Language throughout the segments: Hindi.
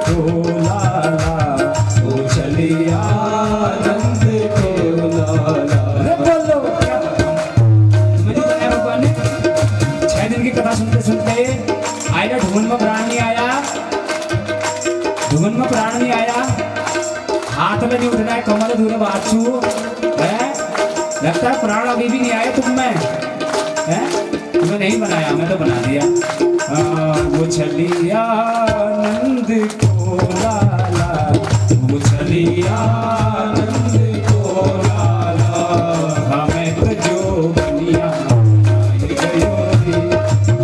को लाला, वो चलिया नंद को लाला। अरे बोलो क्या मुझे बताया भगवान ने 6 दिन की कथा सुनते सुनते आया ढूंढ में प्राण नहीं आया, ढूंढ में प्राण नहीं आया, हाथ में नहीं उठना है, कमर दूर बाछू है, लगता है प्राण अभी भी नहीं आए तुम में है, तुम्हें नहीं बनाया, मैं तो बना दिया। वो चलिया नंद को लाला, वो चलिया नंद को लाला, हमें तो जो बनिया बनाए गयो रे,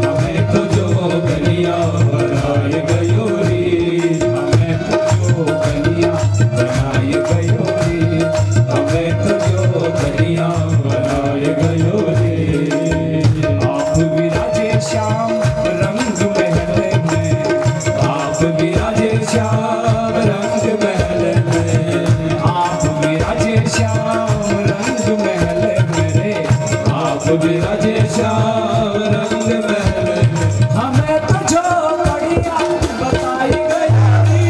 हमें तो जो बनिया बनाए गयो रे, हमें तो जो बनिया बनाए गयो रे, हमें तो जो बनिया बनाए गयो रे। आप विराजे श्याम रंग महल में, आप विराजे श्याम रंग महल में, आप विराजे श्याम रंग महल में रे, आप विराजे श्याम रंग महल में, हमें तो जो बढ़िया बताई गया रे,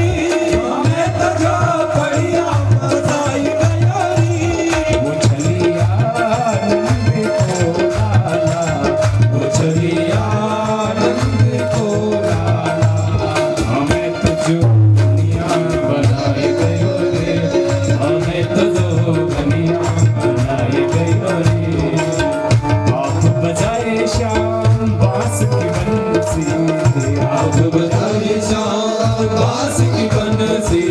हमें तो जो बढ़िया बताई गया रे। वो चलिया नंद को लाला, वो चलिया नंद को लाला, हमें तो जो बनिया बनाए गयो रे, हमें तो जो बनिया बनाए गयो रे। आप बजाए श्याम बांस की बंसी, आप बजाए श्याम बांस की बंसी,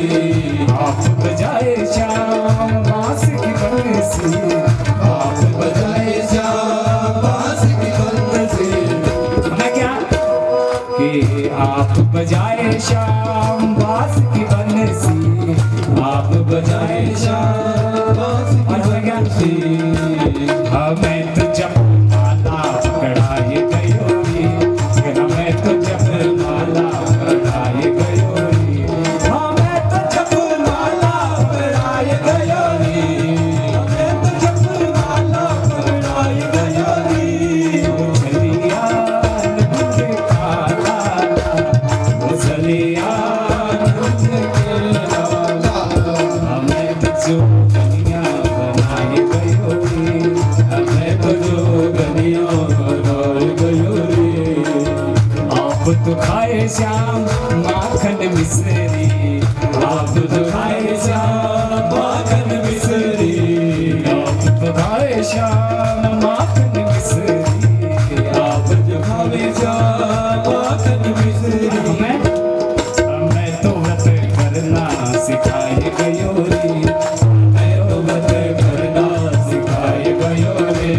आप बजाए श्याम बांस की बंसी, आप बजाए श्याम बांस की बंसी। हमें क्या कि आप बजाए श्याम बांस की बंसी, आप बजाए श्याम बांस की बंसी, हमें तो जब माला पकड़ाए गयो रे, हमें तो जब माला पकड़ाए गयो रे, हमें तो जब माला पकड़ाए गयो रे, हमें तो जब माला पकड़ाए गयो रे। वो चलिया नंद का लाला, वो चलिया नंद के लाला, हमें तो जो बनिया बनाए गयो रे, हमें तो जो बनिया बनाए गयो रे। आप तो खाए श्याम माखन मिश्री, आप तो खाए श्याम माखन मिश्री, आप तो खाए श्याम माखन मिश्री, आप जो खाए श्याम माखन मिश्री। हमें तो व्रत करना सिखाए गयो रे, हमें तो व्रत करना सिखाए गयो रे,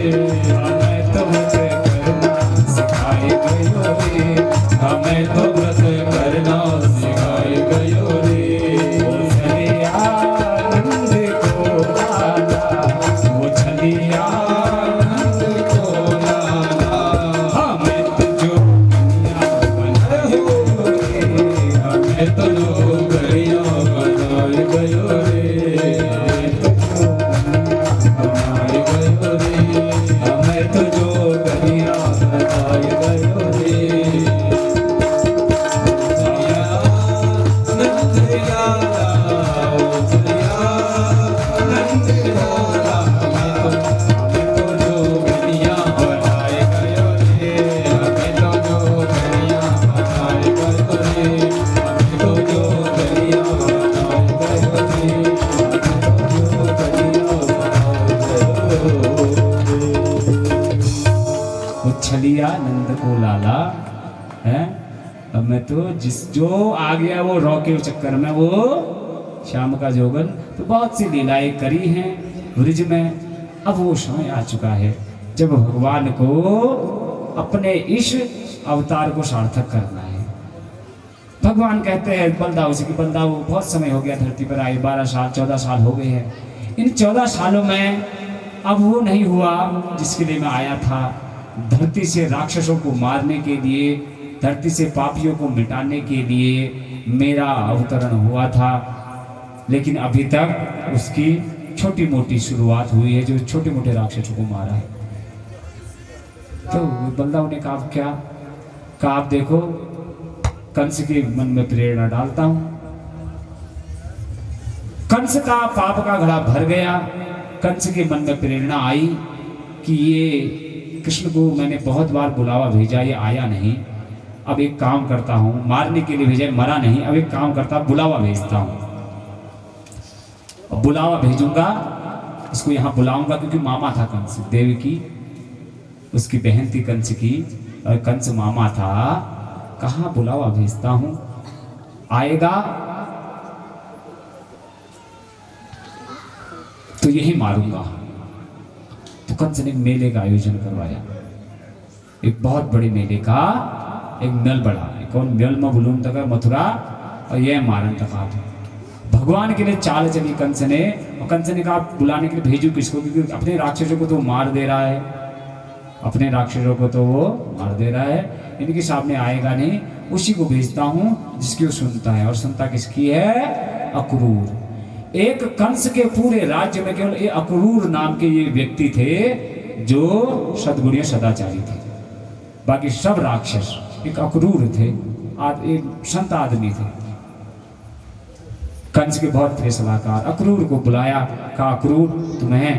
हमें तो व्रत करना सिखाए गयो रे, हमें तो व्रत करना सिखाए गयो रे। वो चलिया नंद को लाला, वो चलिया नंद को लाला, हमें तो जो बनिया बनाए गयो रे, हमें तो जो बनिया बनाए गयो रे, हमें तो जो बनाए गयो रे, हमें तो जो बनिया बनाए गयो रे। छलिया नंद को लाला है, अब मैं तो जिस जो आ गया वो रॉ के चक्कर में, वो श्याम का जोगन तो बहुत सी लीलाएं करी हैं ब्रिज में। अब वो समय आ चुका है जब भगवान को अपने इस अवतार को सार्थक करना है। भगवान कहते हैं बलदाऊ से कि बलदाऊ बहुत समय हो गया धरती पर आए, 12 साल 14 साल हो गए हैं। इन 14 सालों में अब वो नहीं हुआ जिसके लिए मैं आया था। धरती से राक्षसों को मारने के लिए, धरती से पापियों को मिटाने के लिए मेरा अवतरण हुआ था, लेकिन अभी तक उसकी छोटी मोटी शुरुआत हुई है, जो छोटे मोटे राक्षसों को मारा है। तो बलदाऊ ने कहा आप देखो कंस के मन में प्रेरणा डालता हूँ, कंस का पाप का घड़ा भर गया। कंस के मन में प्रेरणा आई कि ये कृष्ण को मैंने बहुत बार बुलावा भेजा, ये आया नहीं, अब एक काम करता हूँ, मारने के लिए भेजा मरा नहीं, अब एक काम करता बुलावा भेजता हूँ। अब बुलावा भेजूंगा, इसको यहाँ बुलाऊंगा, क्योंकि मामा था कंस, देवकी उसकी बहन थी कंस की, और कंस मामा था। कहाँ बुलावा भेजता हूँ, आएगा तो यही मारूंगा। तो कंस ने मेले का आयोजन करवाया, एक बहुत बड़े मेले का एक मेल बड़ा, कौन मेल में बुलून तक मथुरा और यह मारन तक आप भगवान के लिए चाल चली कंस ने। और कंस ने कहा बुलाने के लिए भेजू किसको, क्योंकि अपने राक्षसों को तो मार दे रहा है, अपने राक्षसों को तो वो मार दे रहा है, इनके सामने आएगा नहीं, उसी को भेजता हूँ जिसकी वो सुनता है। और सुनता किसकी है, अक्रूर। एक कंस के पूरे राज्य में केवल ये अक्रूर नाम के ये व्यक्ति थे जो सद्गुणीय सदाचारी थे, बाकी सब राक्षस एक अक्रूर थे, एक संत आदमी थे। कंस के बहुत थे सलाहकार। अक्रूर को बुलाया, कहा अक्रूर तुम्हें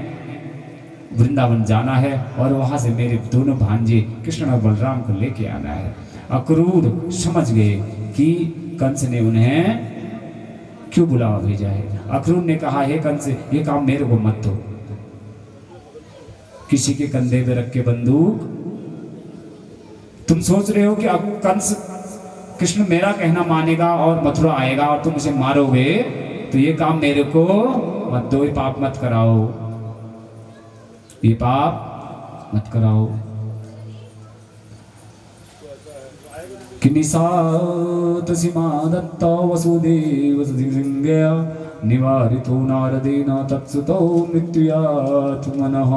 वृंदावन जाना है और वहां से मेरे दोनों भांजे कृष्ण और बलराम को लेके आना है। अक्रूर समझ गए कि कंस ने उन्हें क्यों बुलावा भेजा है। अक्रूर ने कहा हे कंस, ये काम मेरे को मत दो, किसी के कंधे पे रख के बंदूक, तुम सोच रहे हो कि अब कंस कृष्ण मेरा कहना मानेगा और मथुरा आएगा और तुम उसे मारोगे, तो ये काम मेरे को मत दो, ये पाप मत कराओ, ये पाप मत कराओ। कि निशात सीमा दत्ता वसुदेव सिंहया निवारितो नारदेन तत्सुतो मृत्युयात् मनः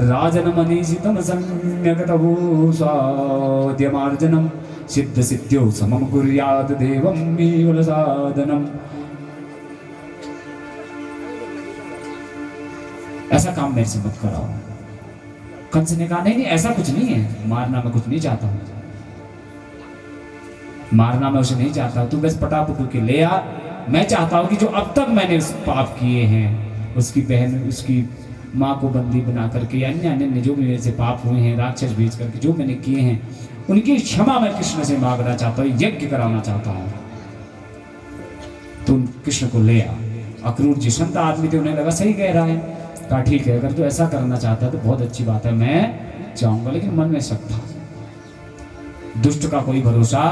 राजन मनीषितं सम्यक्तवो स्वाद्यमार्जनं सिद्ध सिद्ध्यो समम कुर्यात् देवं मीवल साधनम। ऐसा काम मेरे से मत कराओ। कंस ने कहा नहीं ऐसा कुछ नहीं है, मारना मैं कुछ नहीं चाहता हूं, मारना मैं उसे नहीं चाहता, तू बस पटापटू के ले आ। मैं चाहता हूं कि जो अब तक मैंने उस पाप किए हैं, उसकी बहन उसकी माँ को बंदी बना करके, अन्य अन्य जो भी मेरे से पाप हुए हैं, राक्षस भेज करके जो मैंने किए हैं, उनकी क्षमा मैं कृष्ण से मांगना चाहता हूँ, यज्ञ कराना चाहता हूँ। तुम कृष्ण को ले आ। अक्रूर जी संत आदमी थे, उन्हें लगा सही कह रहा है, कहा ठीक है, अगर तू ऐसा करना चाहता है तो बहुत अच्छी बात है, मैं चाहूंगा। लेकिन मन में शक था, दुष्ट का कोई भरोसा,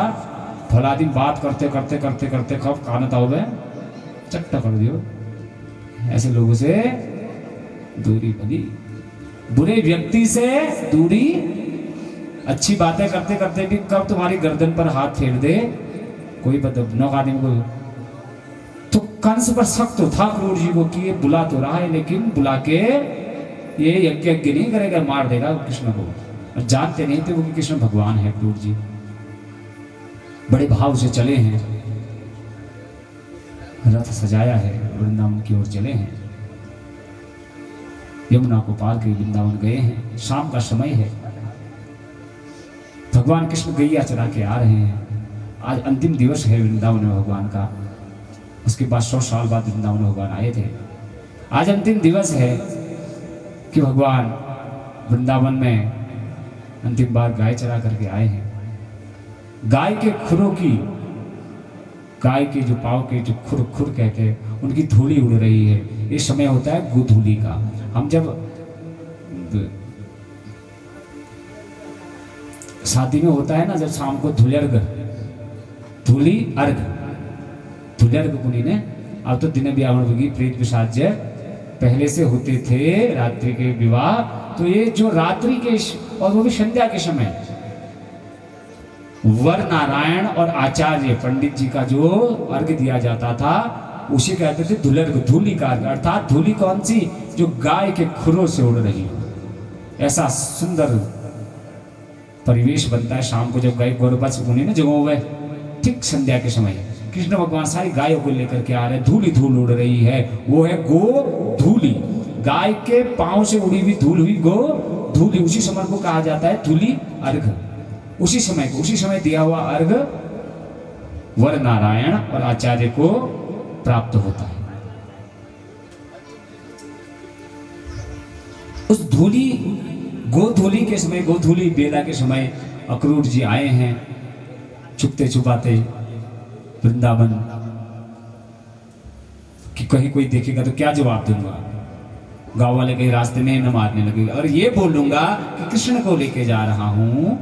भला दिन बात करते करते करते करते कब कानता हो गए चट्टा कर दियो। ऐसे लोगों से दूरी बनी, बुरे व्यक्ति से दूरी। अच्छी बातें करते करते भी कब तुम्हारी गर्दन पर हाथ फेर दे कोई बदनौक आदमी को। तो कंस पर शक तो था क्रूर जी को कि ये बुला तो रहा है, लेकिन बुला के ये यज्ञ नहीं करेगा, मार देगा कृष्ण को। जानते नहीं थे वो कि कृष्ण भगवान है। क्रूर जी बड़े भाव से चले हैं, रथ सजाया है, वृंदावन की ओर चले हैं, यमुना को पार के वृंदावन गए हैं। शाम का समय है, भगवान कृष्ण गैया चरा के आ रहे हैं। आज अंतिम दिवस है वृंदावन में भगवान का, उसके बाद 100 साल बाद वृंदावन में भगवान आए थे। आज अंतिम दिवस है कि भगवान वृंदावन में अंतिम बार गाय चरा करके आए हैं। गाय के खुरों की, गाय के जो पाँव के जो खुर खुर कहते हैं, उनकी धूली उड़ रही है। ये समय होता है गोधूली का। हम जब शादी में होता है ना, जब शाम को धूल्यर्घ, धूली अर्घ, धूल्यर्घ कुनी ने, अब तो दिन ब्याह प्रीत विसाज्य पहले से होते थे रात्रि के विवाह। तो ये जो रात्रि के और वो भी संध्या के समय वर नारायण और आचार्य पंडित जी का जो अर्घ दिया जाता था उसे कहते थे धूल्यर्घ, धूली का अर्घ। अर्थात धूली कौन सी, जो गाय के खुरों से उड़ रही हो। ऐसा सुंदर परिवेश बनता है शाम को जब गाय गोरबच उन्हें ना जगो हुए, ठीक संध्या के समय कृष्ण भगवान सारी गायों को लेकर के आ रहे हैं। धूली धूल उड़ रही है, वो है गो धूली, गाय के पांव से उड़ी हुई धूल हुई गो धूली। उसी समय को कहा जाता है धूली अर्घ। उसी समय को, उसी समय दिया हुआ अर्घ वर नारायण और आचार्य को प्राप्त होता है। धूली गोधूली के समय, गोधूली बेला के समय अक्रूर जी आए हैं छुपते छुपाते वृंदावन कि कहीं कोई देखेगा तो क्या जवाब दूंगा। गांव वाले कहीं रास्ते में न मारने लगे, और ये बोलूंगा कि कृष्ण को लेके जा रहा हूं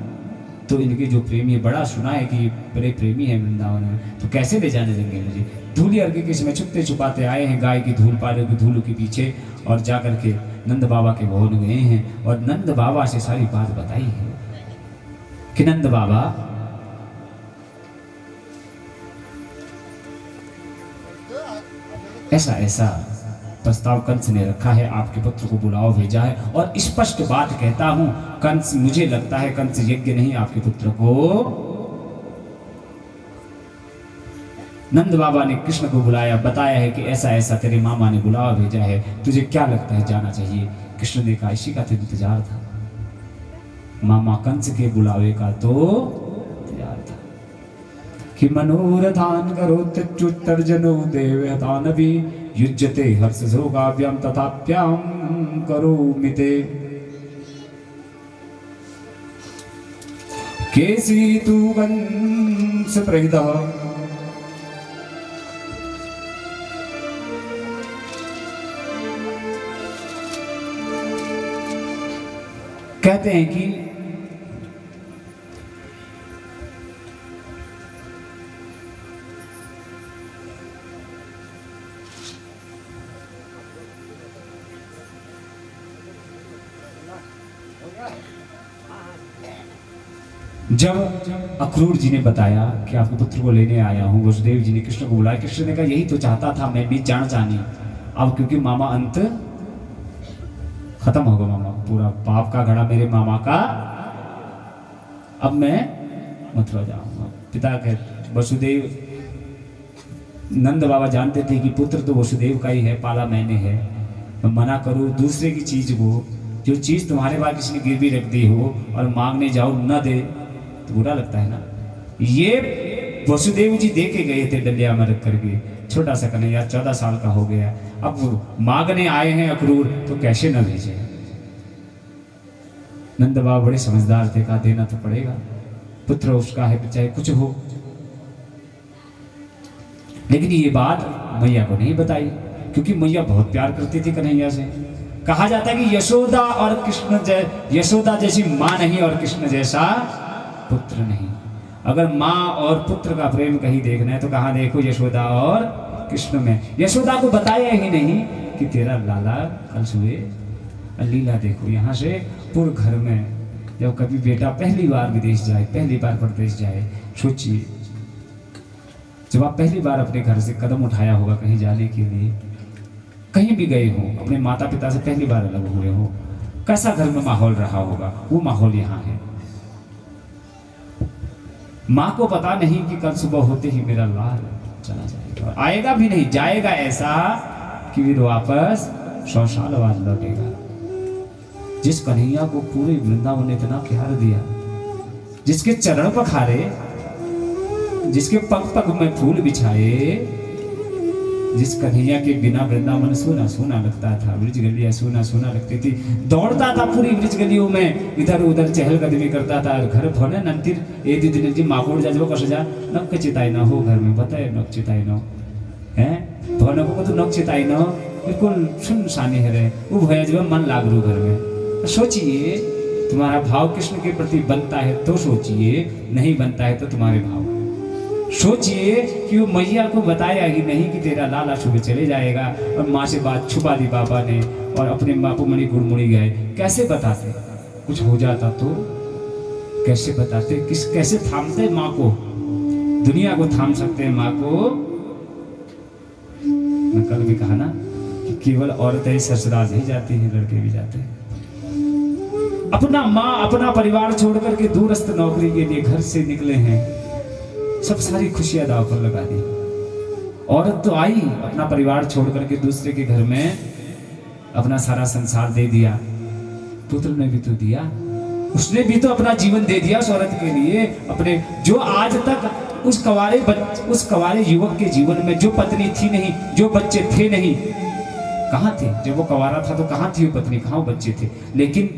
तो इनके जो प्रेमी है, बड़ा सुना है कि बड़े प्रेमी है वृंदावन में, तो कैसे ले जाने देंगे मुझे। धूली अर्घ्य के समय छुपते छुपाते आए हैं गाय की धूल पाले की धूल के पीछे, और जाकर के नंद बाबा के भवन गए हैं और नंद बाबा से सारी बात बताई है कि नंद बाबा ऐसा ऐसा प्रस्ताव कंस ने रखा है, आपके पुत्र को बुलाओ भेजा है, और स्पष्ट बात कहता हूं कंस, मुझे लगता है कंस यज्ञ नहीं आपके पुत्र को। नंद बाबा ने कृष्ण को बुलाया, बताया है कि ऐसा ऐसा तेरे मामा ने बुलावा भेजा है, तुझे क्या लगता है जाना चाहिए। कृष्ण ने कहा इसी का तो इंतजार था, मामा कंस के बुलावे का तो इंतजार था कि मनोरथान करो तर्जनो देवतानपि युज्यते हर्ष शोकाभ्याम तथाप्याम करो मिते केसी तु कंस प्रहितः कहते हैं कि जब अक्रूर जी ने बताया कि आपके पुत्र को लेने आया हूं, वसुदेव जी ने कृष्ण को बुलाया, कृष्ण ने कहा यही तो चाहता था मैं भी जान जानी, अब क्योंकि मामा अंत खत्म होगा, मामा पूरा पाप का घड़ा मेरे मामा का, अब मैं मथुरा जाऊंगा। पिता के वसुदेव, नंद बाबा जानते थे कि पुत्र तो वसुदेव का ही है, पाला मैंने है, मैं मना करूं दूसरे की चीज को, जो चीज तुम्हारे पास किसी ने गिरवी रख दी हो और मांगने जाओ न दे तो बुरा लगता है ना। ये वसुदेव जी दे के गए थे डलिया में रख करके, छोटा सा कन्हैया 14 साल का हो गया, अब मांगने आए हैं अक्रूर तो कैसे न भेजे। नंद बाबा बड़े समझदार थे, कहा देना तो पड़ेगा, पुत्र उसका है चाहे कुछ हो। लेकिन ये बात मैया को नहीं बताई, क्योंकि मैया बहुत प्यार करती थी कन्हैया से। कहा जाता है कि यशोदा और कृष्ण यशोदा जैसी मां नहीं और कृष्ण जैसा पुत्र नहीं। अगर माँ और पुत्र का प्रेम कहीं देखना है तो कहाँ देखो, यशोदा और कृष्ण में। यशोदा को बताया ही नहीं कि तेरा लाला कल सुबह लीला देखो, यहाँ से पूरे घर में जब कभी बेटा पहली बार विदेश जाए, पहली बार परदेश जाए, सोचिए जब आप पहली बार अपने घर से कदम उठाया होगा कहीं जाने के लिए, कहीं भी गए हो, अपने माता पिता से पहली बार अलग हुए हो, कैसा घर में माहौल रहा होगा, वो माहौल यहाँ है। माँ को पता नहीं कि कल सुबह होते ही मेरा लाल चला जाएगा, और आएगा भी नहीं, जाएगा ऐसा कि फिर वापस 100 साल बाद लौटेगा। जिस कन्हैया को पूरे वृंदावन ने इतना प्यार दिया, जिसके चरण पखारे, जिसके पग पग में फूल बिछाए, जिस कन्हैया के बिना वृंदावन सोना सोना लगता था, ब्रिज गलियां सोना सोना लगती थी, दौड़ता था पूरी ब्रिज गलियों में, इधर उधर चहलकदमी करता था। घर भने नंतिर ए दीदी जी माकोड़ जाजबो कस जा नक चिताई न हो, घर में बताए नक चिताई न हैं भने को तो नक चिताई न, बिल्कुल सुनसानी है रे, वो भया जब मन लाग रू घर में। सोचिए तुम्हारा भाव कृष्ण के प्रति बनता है तो सोचिए, नहीं बनता है तो तुम्हारे भाव सोचिए कि वो मैया को बताया ही नहीं कि तेरा लाला सुबह चले जाएगा, और माँ से बात छुपा दी पापा ने, और अपने बापू मणि गुड़मुड़ी गए। कैसे बताते, कुछ हो जाता तो कैसे बताते, कैसे थामते माँ को, दुनिया को थाम सकते हैं माँ को। मैं कल भी कहा ना कि केवल औरतें ससुराल नहीं जाती हैं, लड़के भी जाते हैं। अपना माँ अपना परिवार छोड़ करके दूरस्थ नौकरी के लिए घर से निकले हैं, सब सारी खुशियां दाव पर लगा दी। औरत तो आई, अपना परिवार छोड़ करके दूसरे के घर में अपना सारा संसार दे दिया। पुत्र ने भी तो दिया, उसने भी तो अपना जीवन दे दिया उस औरत के लिए। अपने जो आज तक उस कवारे युवक के जीवन में जो पत्नी थी नहीं, जो बच्चे थे नहीं, कहाँ थे? जब वो कंवारा था तो कहाँ थी वो पत्नी, कहाँ वो बच्चे थे? लेकिन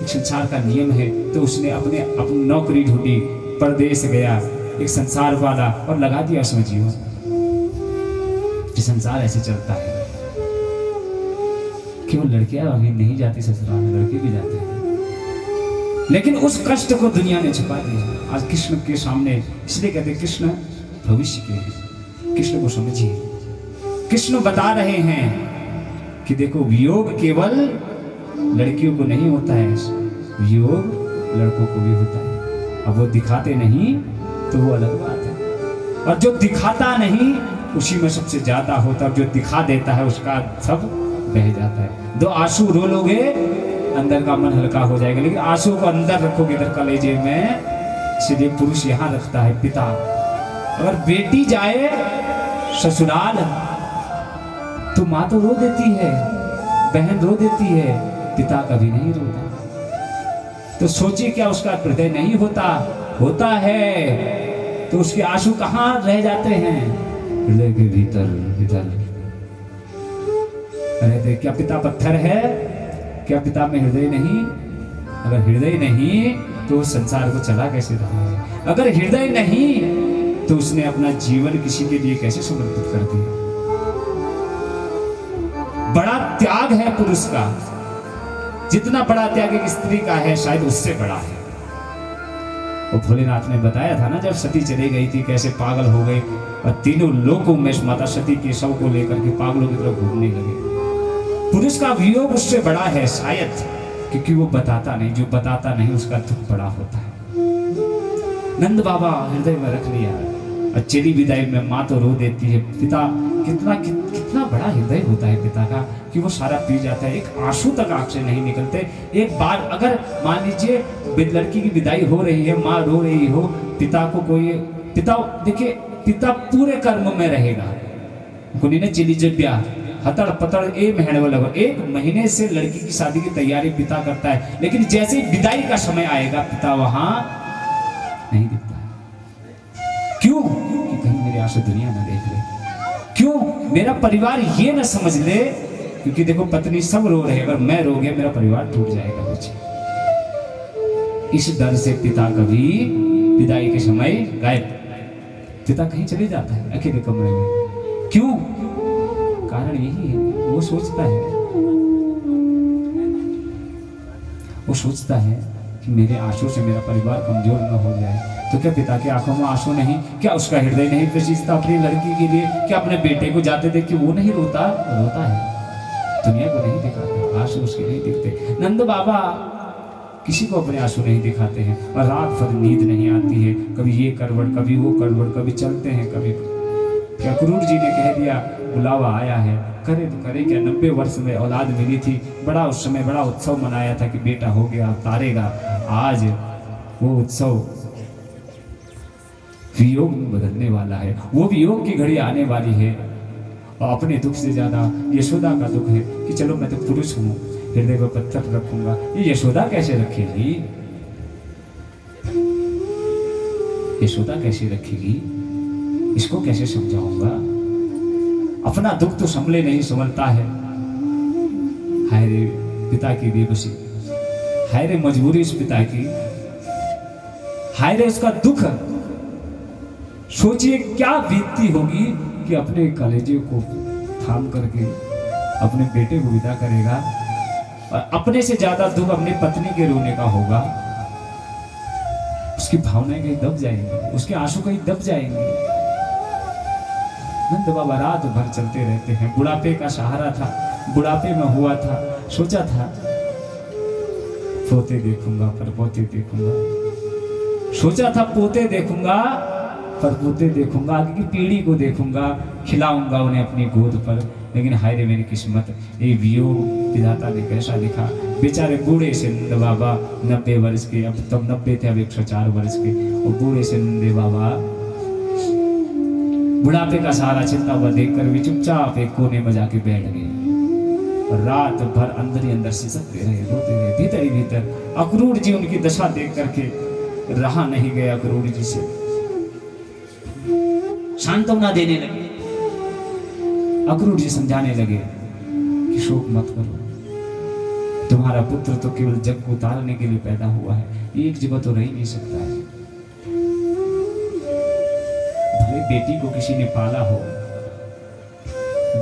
संसार का नियम है तो उसने अपनी नौकरी ढूंढी, परदेश गया, एक संसार वाला, और लगा दिया उसमें जीवन। संसार ऐसे चलता है। केवल लड़कियां अभी नहीं जाती ससुराल में, लड़के भी जाते हैं, लेकिन उस कष्ट को दुनिया ने छुपा दिया। आज कृष्ण के सामने, इसलिए कहते कृष्ण भविष्य के हैं। कृष्ण को समझिए, कृष्ण बता रहे हैं कि देखो वियोग केवल लड़कियों को नहीं होता है, वियोग लड़कों को भी होता है। अब वो दिखाते नहीं तो वो अलग बात है, और जो दिखाता नहीं उसी में सबसे ज्यादा होता है। जो दिखा देता है उसका सब बह जाता है। दो आंसू रो लोगे अंदर का मन हल्का हो जाएगा, लेकिन आंसू को अंदर रखोगे इधर कलेजे में, इसलिए पुरुष यहाँ रखता है पिता। अगर बेटी जाए ससुराल तो माँ तो रो देती है, बहन रो देती है, पिता कभी नहीं रोता। तो सोचिए क्या उसका हृदय नहीं होता? होता है तो उसके आंसू कहाँ रह जाते हैं? हृदय के भीतर भीतर रहते। क्या पिता पत्थर है? क्या पिता में हृदय नहीं? अगर हृदय नहीं तो संसार को चला कैसे रहा है? अगर हृदय नहीं तो उसने अपना जीवन किसी के लिए कैसे समर्पित कर दिया? बड़ा त्याग है पुरुष का, जितना बड़ा त्याग एक स्त्री का है शायद उससे बड़ा है। वो भोलेनाथ ने बताया था ना, जब सती चली गई थी कैसे पागल हो गई, और तीनों लोगों में माता सती के शव को लेकर के पागलों की तरफ घूमने लगे। पुरुष का वियोग उससे बड़ा है शायद, क्योंकि वो बताता नहीं, जो बताता नहीं उसका दुख बड़ा होता है। नंद बाबा हृदय में रख लिया, और चली विदाई में माँ तो रो देती है। पिता कितना बड़ा हृदय होता है पिता का, कि वो सारा पी जाता है, एक आंसू तक आंख से नहीं निकलते। एक बार अगर मान लीजिए लड़की की विदाई हो रही है, माँ रो रही हो, पिता को कोई, पिता देखिए पिता पूरे कर्म में रहेगा। गुनी ने चिली जब्या हतड़ पतड़ एक महीने से लड़की की शादी की तैयारी पिता करता है, लेकिन जैसे ही विदाई का समय आएगा पिता वहां नहीं दिखता। क्यों? कि कहीं मेरे आंसू दुनिया न देख ले, क्यों मेरा परिवार ये न समझ ले, क्योंकि देखो पत्नी सब रो रहे, अगर मैं रो गया मेरा परिवार टूट जाएगा। बच्चे इस डर से पिता कभी विदाई के समय गायब, पिता कहीं चले जाता है अकेले कमरे में। क्यों? कारण यही है, वो सोचता है कि मेरे आंसू से मेरा परिवार कमजोर न हो जाए। तो क्या पिता की आंखों में आंसू नहीं? क्या उसका हृदय नहीं प्रशीजता अपनी लड़की के लिए? क्या अपने बेटे को जाते देख के वो नहीं रोता? रोता है, दुनिया को नहीं दिखाता, आंसू उसके नहीं दिखते। नंद बाबा किसी को अपने आंसू नहीं दिखाते हैं, और रात भर नींद नहीं आती है, कभी ये करवट कभी वो करवट, कभी चलते हैं कभी। क्या क्रूर जी ने कह दिया बुलावा आया है, करे तो करे क्या? 90 वर्ष में औलाद मिली थी, बड़ा उस समय बड़ा उत्सव मनाया था कि बेटा हो गया, तारेगा। आज वो उत्सव वियोग में बदलने वाला है, वो वियोग की घड़ी आने वाली है। और अपने दुख से ज्यादा यशोदा का दुख है कि चलो मैं तो पुरुष हूँ, हृदय पर पत्थर रखूंगा। ये यशोदा कैसे रखेगी? यशोदा कैसे रखेगी? इसको कैसे समझाऊंगा? अपना दुख तो संभले नहीं संभलता है। हाय रे पिता की बेबसी, हाय रे मजबूरी इस पिता की, हाय रे उसका दुख। सोचिए क्या बीतती होगी कि अपने कलेजे को थाम करके अपने बेटे को विदा करेगा, और अपने से ज्यादा दुख अपनी पत्नी के रोने का होगा। उसकी भावनाएं कहीं दब जाएंगी, उसके आंसू कहीं दब जाएंगे। नंद बाबा रात भर चलते रहते हैं। बुढ़ापे का सहारा था, बुढ़ापे में हुआ था, सोचा था पोते देखूंगा पर पोते देखूंगा, सोचा था पोते देखूंगा पर पोते देखूंगा, आगे की पीढ़ी को देखूंगा, खिलाऊंगा उन्हें अपनी गोद पर। लेकिन हाय रे मेरी किस्मत, ये वियोग विधाता ने कैसा लिखा। बेचारे बूढ़े से नंद बाबा 90 वर्ष के, अब तब 90 थे, अब 104 वर्ष के, और बूढ़े से नंद बाबा बुढ़ापे का सहारा चलता हुआ देखकर भी चुपचाप एक कोने में जाके बैठ गए, और रात भर अंदर ही अंदर सिसकते रहे, रोते रहे, भीतर ही भीतर। अक्रूर जी उनकी दशा देख करके रहा नहीं गया, अक्रूर जी से सांत्वना देने लगे। अक्रूर जी समझाने लगे कि शोक मत करो, तुम्हारा पुत्र तो केवल जग को उतारने के लिए पैदा हुआ है, एक जगह तो रह ही नहीं सकता है। भले बेटी को किसी ने पाला हो,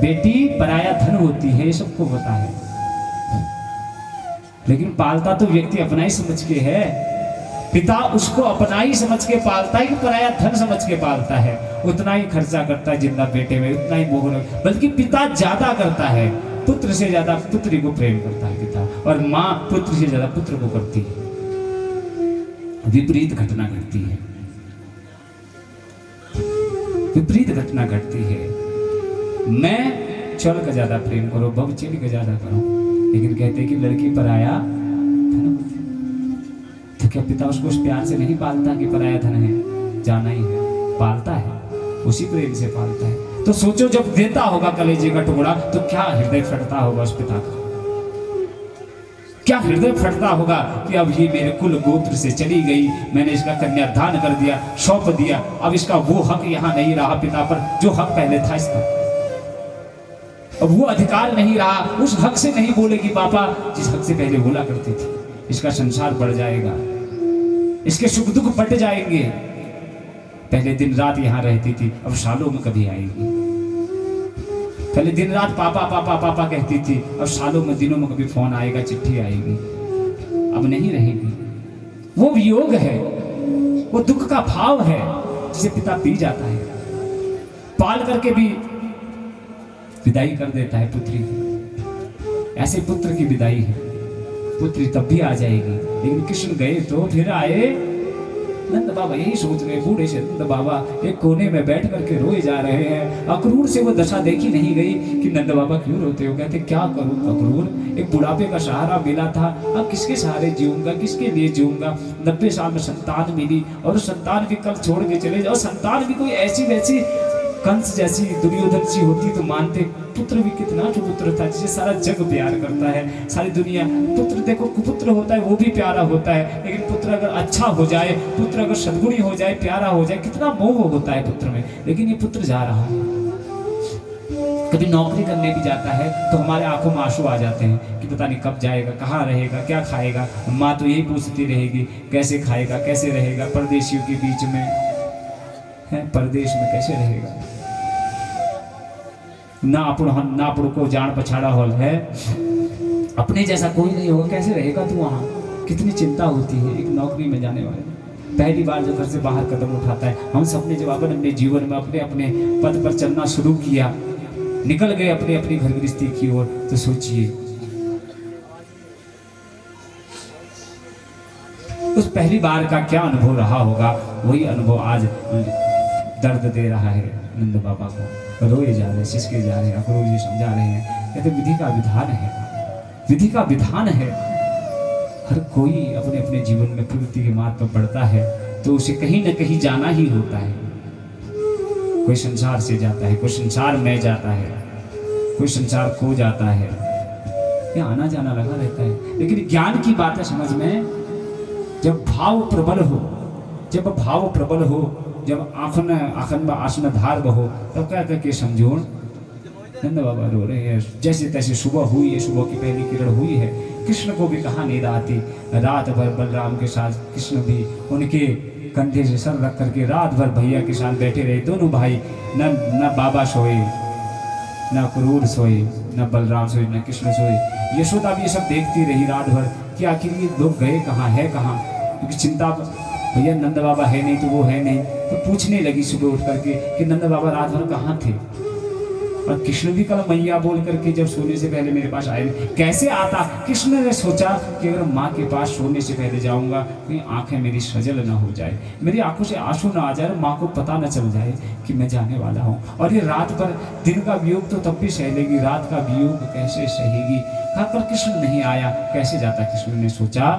बेटी पराया धन होती है, ये सबको पता है, लेकिन पालता तो व्यक्ति अपना ही समझ के है। पिता उसको अपना ही समझ के पालता है कि पराया धन समझ के पालता है। उतना ही खर्चा करता है जिंदा बेटे में, उतना ही मोह, बल्कि पिता ज्यादा करता है, पुत्र से ज्यादा पुत्री को प्रेम करता है पिता, और माँ पुत्र से ज्यादा पुत्र को करती है। विपरीत घटना घटती है, विपरीत घटना घटती है। मैं चल का ज्यादा प्रेम करो, भवचेली का ज्यादा करो, लेकिन कहते हैं कि लड़की पराया धन होती है। तो क्या पिता उसको उस प्यार से नहीं पालता कि पराया धन है, जाना ही है, पालता है, उसी प्रेम से पालता है। तो सोचो जब देता होगा कलेजे का टुकड़ा तो क्या हृदय फटता होगा उस पिता का, क्या हृदय फटता होगा कि अब ये मेरे कुल गोत्र से चली गई, मैंने इसका कन्यादान कर दिया, सौंप दिया, अब इसका वो हक यहाँ नहीं रहा पिता पर जो हक पहले था इसका, अब वो अधिकार नहीं रहा, उस हक से नहीं बोलेगी पापा जिस हक से पहले बोला करती थी। इसका संसार बढ़ जाएगा, इसके सुख दुख बट जाएंगे। पहले दिन रात यहाँ रहती थी, अब सालों में कभी आएगी। पहले दिन रात पापा पापा पापा कहती थी, अब सालों में दिनों में कभी फोन आएगा, चिट्ठी आएगी, अब नहीं रहेगी। वो वियोग है, वो दुख का भाव है जिसे पिता पी जाता है, पाल करके भी विदाई कर देता है पुत्री की। ऐसे पुत्र की विदाई है, पुत्री तब भी आ जाएगी, लेकिन कृष्ण गए तो फिर आए। नंद बाबा यही सोच रहे, बूढ़े से नंद बाबा एक कोने में बैठ करके रोए जा रहे हैं। अक्रूर से वो दशा देखी नहीं गई कि नंद बाबा क्यों रोते हो। कहते क्या करूं अक्रूर, एक बुढ़ापे का सहारा मिला था, अब किसके सहारे जीऊंगा, किसके लिए जीऊंगा। 90 साल में संतान मिली और संतान भी कल छोड़ के चले जाओ। संतान भी कोई ऐसी वैसी कंस जैसी दुर्योधन सी होती तो मानते, पुत्र भी कितना पुत्र था जिसे सारा जग प्यार करता है, सारी दुनिया। पुत्र देखो कुपुत्र होता है वो भी प्यारा होता है, लेकिन पुत्र अगर अच्छा हो जाए, पुत्र अगर सद्गुणी हो जाए, प्यारा हो जाए, कितना मोह होता है पुत्र में। लेकिन ये पुत्र जा रहा है, कभी नौकरी करने भी जाता है तो हमारे आंखों में आंसू आ जाते हैं कि पता नहीं कब जाएगा, कहाँ रहेगा, क्या खाएगा। माँ तो यही पूछती रहेगी कैसे खाएगा, कैसे रहेगा, परदेशियों के बीच में है, परदेश में कैसे रहेगा। ना अपन को जान पछाड़ा हॉल है, अपने जैसा कोई नहीं होगा, कैसे रहेगा तू वहाँ। कितनी चिंता होती है एक नौकरी में जाने वाले। पहली बार जो घर से बाहर कदम उठाता है, हम सबने जब अपने जीवन में अपने अपने पद पर चलना शुरू किया, निकल गए अपने अपनी घर गृहस्थी की ओर, तो सोचिए उस पहली बार का क्या अनुभव रहा होगा। वही अनुभव आज दर्द दे रहा है नंद बाबा को। रोए जा रहे, सिसके जा रहे, अक्रूर जी समझा रहे हैं। कहते विधि का विधान है, विधि का विधान है। हर कोई अपने अपने जीवन में प्रवृत्ति के मार्ग पर बढ़ता है तो उसे कहीं ना कहीं जाना ही होता है। कोई संसार से जाता है, कोई संसार में जाता है, कोई संसार खो जाता है, ये आना जाना लगा रहता है। लेकिन ज्ञान की बात है समझ में, जब भाव प्रबल हो, जब भाव प्रबल हो, जब आखन में आसन धार बहो, तब क्या करके समझो। नंद बाबा रो रहे हैं, जैसे तैसे सुबह हुई है, सुबह की पहली किरण हुई है। कृष्ण को भी कहा नींद आती, रात भर बलराम के साथ कृष्ण भी उनके कंधे से सर रख करके रात भर भैया के साथ बैठे रहे। दोनों भाई, न बाबा सोए, न अक्रूर सोए, न बलराम सोए, न कृष्ण सोए। यशोदा भी ये सब देखती रही रात भर कि आखिर ये लोग गए कहाँ, है कहाँ। क्योंकि चिंता, भैया नंद बाबा है नहीं तो वो है नहीं, तो पूछने लगी सुबह उठ करके कि नंद बाबा रात भर कहाँ थे। और कृष्ण भी कल मैया बोल करके जब सोने से पहले मेरे पास आए, कैसे आता। कृष्ण ने सोचा कि अगर माँ के पास सोने से पहले जाऊंगा कहीं आंखें मेरी सजल ना हो जाए, मेरी आंखों से आंसू ना आ जाए, माँ को पता न चल जाए कि मैं जाने वाला हूँ। और ये रात भर, दिन का वियोग तो तब भी सह लेगी, रात का वियोग कैसे सहेगी। कहा पर कृष्ण नहीं आया, कैसे जाता। कृष्ण ने सोचा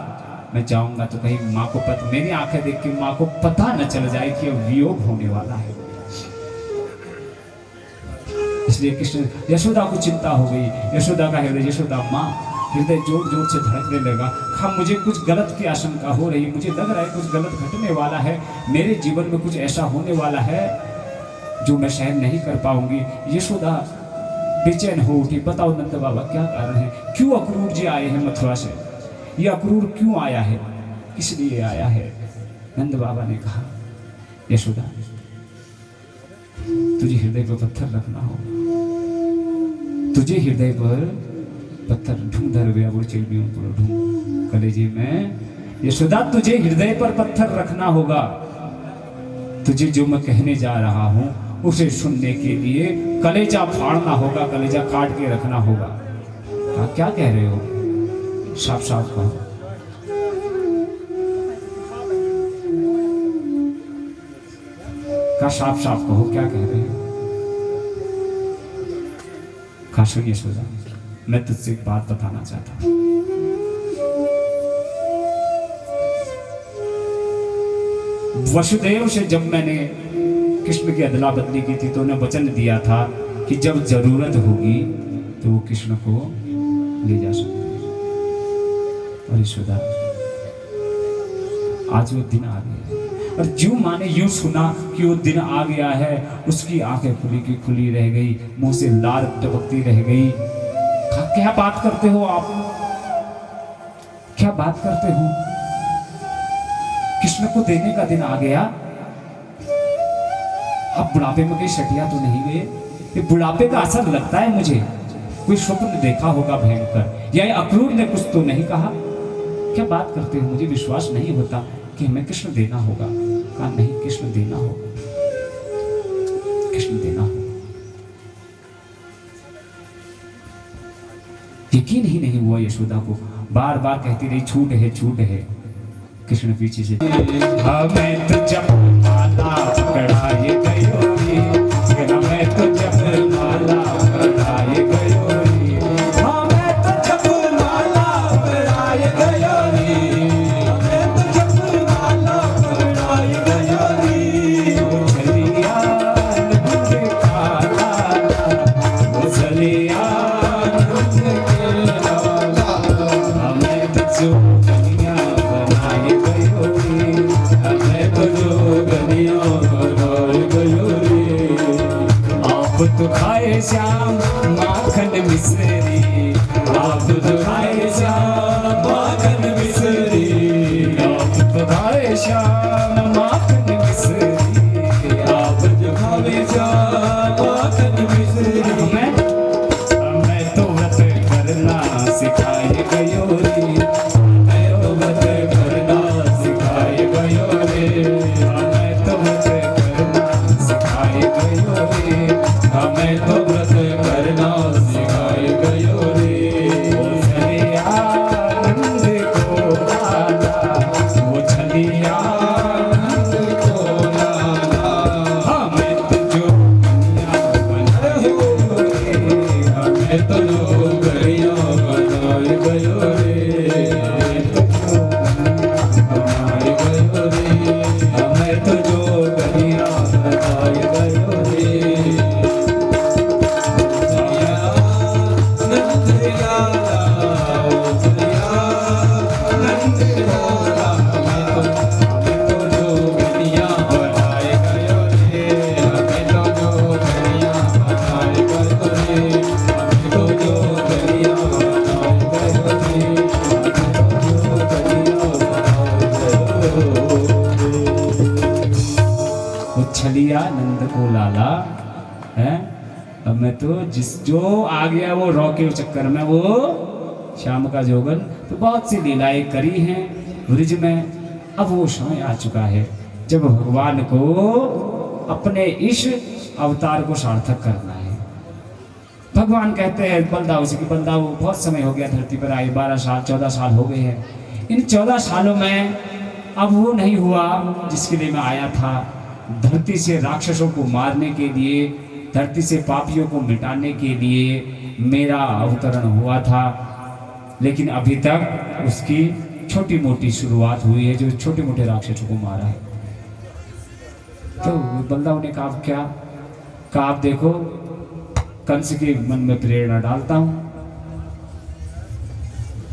मैं जाऊंगा तो कहीं माँ को पता, मेरी आंखें देख के माँ को पता न चल जाए कि अब वियोग होने वाला है। इसलिए कृष्ण, यशोदा को चिंता हो गई। यशोदा का हृदय, यशोदा माँ हृदय जोर जोर से धड़कने लगा। हाँ मुझे कुछ गलत की आशंका हो रही, मुझे लग रहा है कुछ गलत घटने वाला है, मेरे जीवन में कुछ ऐसा होने वाला है जो मैं सहन नहीं कर पाऊंगी। यशोदा बेचैन हो उठी। बताओ नंद बाबा क्या कारण है, क्यों अक्रूर जी आए हैं मथुरा से, ये अक्रूर क्यों आया है, किस लिए आया है। नंद बाबा ने कहा यशोदा तुझे हृदय पर पत्थर रखना हो, तुझे हृदय पर पत्थर ढूंढ धर गया वो चिलमियों पर ढूंढ कलेजे में। यशोदा तुझे हृदय पर पत्थर रखना होगा, तुझे जो मैं कहने जा रहा हूं उसे सुनने के लिए कलेजा फाड़ना होगा, कलेजा काट के रखना होगा। क्या कह रहे हो, साफ साफ कहो। का साफ साफ कहो क्या कह रहे हो। का सुनिए यशोदा मैं तुझसे एक बात बताना चाहता हूं। वसुदेव से जब मैंने कृष्ण की अदला बदली की थी तो उन्हें वचन दिया था कि जब जरूरत होगी तो वो कृष्ण को ले जा सकते। और यशोदा आज वो दिन आ गया और जो माने यूं सुना कि वो दिन आ गया है, उसकी आंखें खुली की खुली रह गई, मुंह से लार टपकती रह गई। क्या बात करते हो आप, क्या बात करते हो, कृष्ण को देने का दिन आ गया। आप बुढ़ापे में कहीं सटिया तो नहीं गए, ये बुढ़ापे का असर लगता है मुझे, कोई स्वप्न देखा होगा भयंकर, या अक्रूर ने कुछ तो नहीं कहा। क्या बात करते हो, मुझे विश्वास नहीं होता कि हमें कृष्ण देना होगा। कहा नहीं कृष्ण देना होगा, कृष्ण देना होगा। यकीन ही नहीं हुआ यशोदा को, बार बार कहती रही छूट है छूट है। कृष्ण पीछे से हमें तो जब माला पकड़ाए गयो रे, हमें तो जब माला पकड़ाए गयो रे, हमें तो जब माला पकड़ाए गयो रे, हमें तो जब माला पकड़ाए गयो रे। वो चलिया नंद का लाला, वो चलिया नंद के लाला, हमें तो जो तो खाए श्याम माखन मिश्री, आप तो खाए श्याम माखन मिश्री, आप तो खाए श्याम माखन मिश्री, आप जो खाए श्याम माखन मिश्री। मैं तो व्रत करना सिखाए गयो रे, मैं तो व्रत करना सिखाए गयो रे, मैं तो व्रत करना सिखाए गयो रे, हमें तो व्रत करना सिखाए गयो रे। वो छलिया नंद को लाला, वो छलिया नंद को लाला, हमें तो जो कन्या बनाए रे, हमें तो जो कन्या बनाए गयो रे, हमें तो जो बनाए गयो रे, हमें तो जो कन्या बनाए गयो रे। छलिया नंद को लाला है, अब मैं तो जिस जो आ गया वो रॉ के चक्कर में, वो श्याम का जोगन तो बहुत सी लीलाएं करी हैं ब्रिज में। अब वो समय आ चुका है जब भगवान को अपने इस अवतार को सार्थक करना है। भगवान कहते हैं बलदाऊ से कि बलदाऊ बहुत समय हो गया धरती पर आए, 12 साल 14 साल हो गए हैं। इन 14 सालों में अब वो नहीं हुआ जिसके लिए मैं आया था। धरती से राक्षसों को मारने के लिए, धरती से पापियों को मिटाने के लिए मेरा अवतरण हुआ था, लेकिन अभी तक उसकी छोटी मोटी शुरुआत हुई है, जो छोटे मोटे राक्षसों को मारा है। तो बलदाऊ ने कहा क्या, कहा आप देखो कंस के मन में प्रेरणा डालता हूं।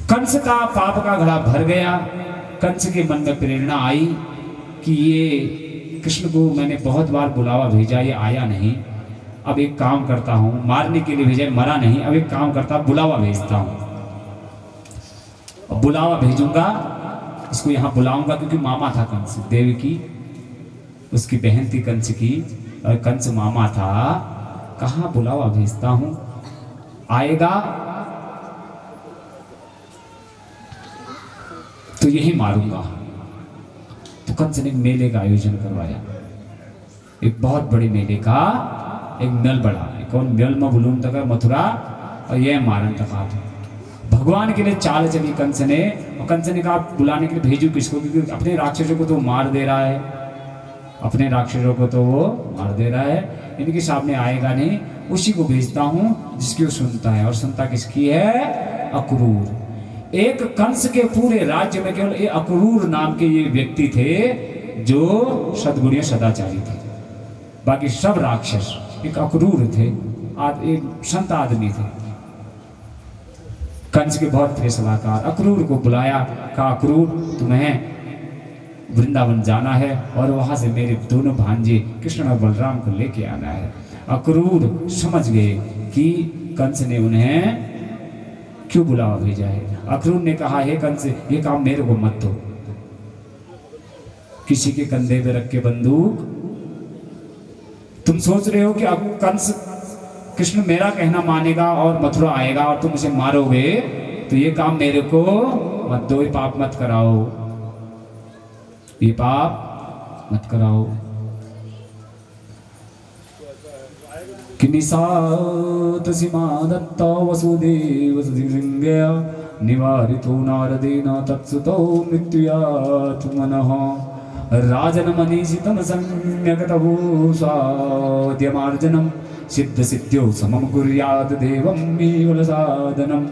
कंस का पाप का घड़ा भर गया, कंस के मन में प्रेरणा आई कि ये कृष्ण को मैंने बहुत बार बुलावा भेजा, ये आया नहीं, अब एक काम करता हूँ, मारने के लिए भेजा, मरा नहीं, अब एक काम करता, बुलावा भेजता हूँ। अब बुलावा भेजूंगा, इसको यहाँ बुलाऊंगा, क्योंकि मामा था कंस, देव की उसकी बहन थी कंस की, और कंस मामा था। कहाँ बुलावा भेजता हूँ, आएगा तो यही मारूंगा। तो कंस ने एक मेले का आयोजन करवाया, एक बहुत बड़े मेले का एक मेल बड़ा, कौन मेल में बुलून तक मथुरा, और यह मारन तक आता। भगवान के लिए चाल चली कंस ने, और कंस ने कहा बुलाने के लिए भेजू किसको, क्योंकि अपने राक्षसों को तो मार दे रहा है, अपने राक्षसों को तो वो मार दे रहा है, इनके सामने आएगा नहीं, उसी को भेजता हूँ जिसकी वो सुनता है। और सुनता किसकी है, अक्रूर। एक कंस के पूरे राज्य में केवल ये अक्रूर नाम के ये व्यक्ति थे जो सद्गुणी सदाचारी थे, बाकी सब राक्षस एक अक्रूर थे, एक संत आदमी थे। कंस के बहुत थे सलाहकार, अक्रूर को बुलाया, कहा अक्रूर तुम्हें वृंदावन जाना है और वहां से मेरे दोनों भांजे कृष्ण और बलराम को लेके आना है। अक्रूर समझ गए कि कंस ने उन्हें क्यों बुलावा भेजा है। अक्रूर ने कहा हे कंस, ये काम मेरे को मत दो, किसी के कंधे पे रख के बंदूक, तुम सोच रहे हो कि अब कंस कृष्ण मेरा कहना मानेगा और मथुरा आएगा और तुम उसे मारोगे, तो ये काम मेरे को मत दो, ये पाप मत कराओ, ये पाप मत कराओ। कि निशात सीमा दत्ता वसुदेव सिंहया निवारितो नारदेन तत्सुतो मृत्युयात् मनः राजन मनीषितं सम्यक्तवो स्वाद्यमार्जनं सिद्ध सिद्ध्यो समम कुर्यात् देवं मीवल साधनम।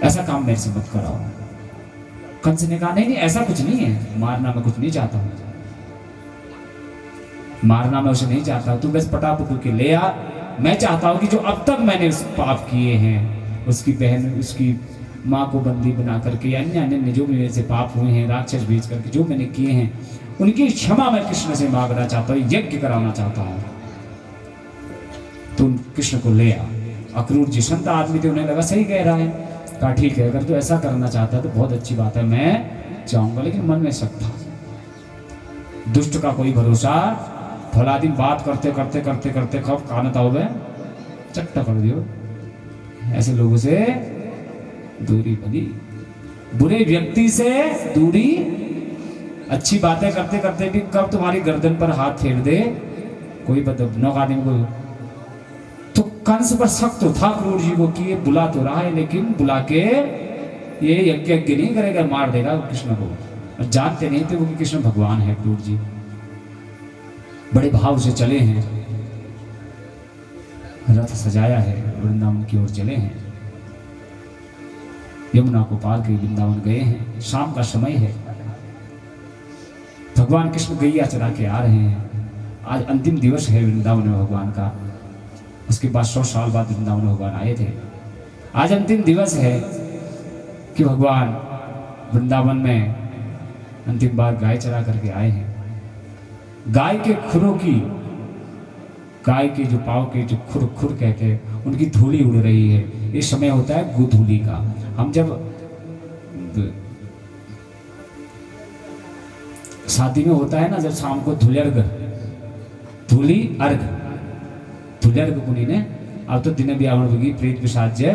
ऐसा काम मेरे से मत कराओ। कंस ने कहा नहीं नहीं ऐसा कुछ नहीं है, मारना मैं कुछ नहीं चाहता हूं, मारना मैं उसे नहीं चाहता, तू बस पटापटू के ले आ। मैं चाहता हूं कि जो अब तक मैंने उस पाप किए हैं, उसकी बहन उसकी माँ को बंदी बना करके, अन्य अन्य जो भी मेरे से पाप हुए हैं, राक्षस भेज करके जो मैंने किए हैं, उनकी क्षमा मैं कृष्ण से मांगना चाहता हूँ, यज्ञ कराना चाहता हूँ। तो कृष्ण को ले आ। अक्रूर जी संत आदमी थे, उन्हें लगा सही कह रहा है, कहा ठीक है, अगर तू ऐसा करना चाहता है तो बहुत अच्छी बात है, मैं चाहूंगा। लेकिन मन में शक था, दुष्ट का कोई भरोसा, भला दिन बात करते करते करते करते कब कानता हो गए चट्टा कर दियो, ऐसे लोगों से दूरी बनी, बुरे व्यक्ति से दूरी। अच्छी बातें करते करते भी कब तुम्हारी गर्दन पर हाथ फेर दे कोई बदनौक आदमी को। तो कंस पर शक तो था क्रूर जी को कि ये बुला तो रहा है, लेकिन बुला के ये यज्ञ नहीं करेगा, मार देगा कृष्ण को। और जानते नहीं थे वो कि कृष्ण भगवान है। क्रूर जी बड़े भाव से चले हैं, रथ सजाया है, वृंदावन की ओर चले हैं, यमुना को पार के वृंदावन गए हैं। शाम का समय है, भगवान कृष्ण गैया चरा के आ रहे हैं। आज अंतिम दिवस है वृंदावन में भगवान का, उसके बाद 100 साल बाद वृंदावन में भगवान आए थे। आज अंतिम दिवस है कि भगवान वृंदावन में अंतिम बार गाय चरा करके आए हैं। गाय के खुरों की, गाय के जो पाँव के जो खुर खुर कहते हैं, उनकी धूली उड़ रही है। ये समय होता है गोधूली का। हम जब शादी में होता है ना, जब शाम को धूल्यर्घ, धूली अर्घ, धूल्यर्घ कुनी ने, अब तो दिन ब्याहन प्रीत विसाज्य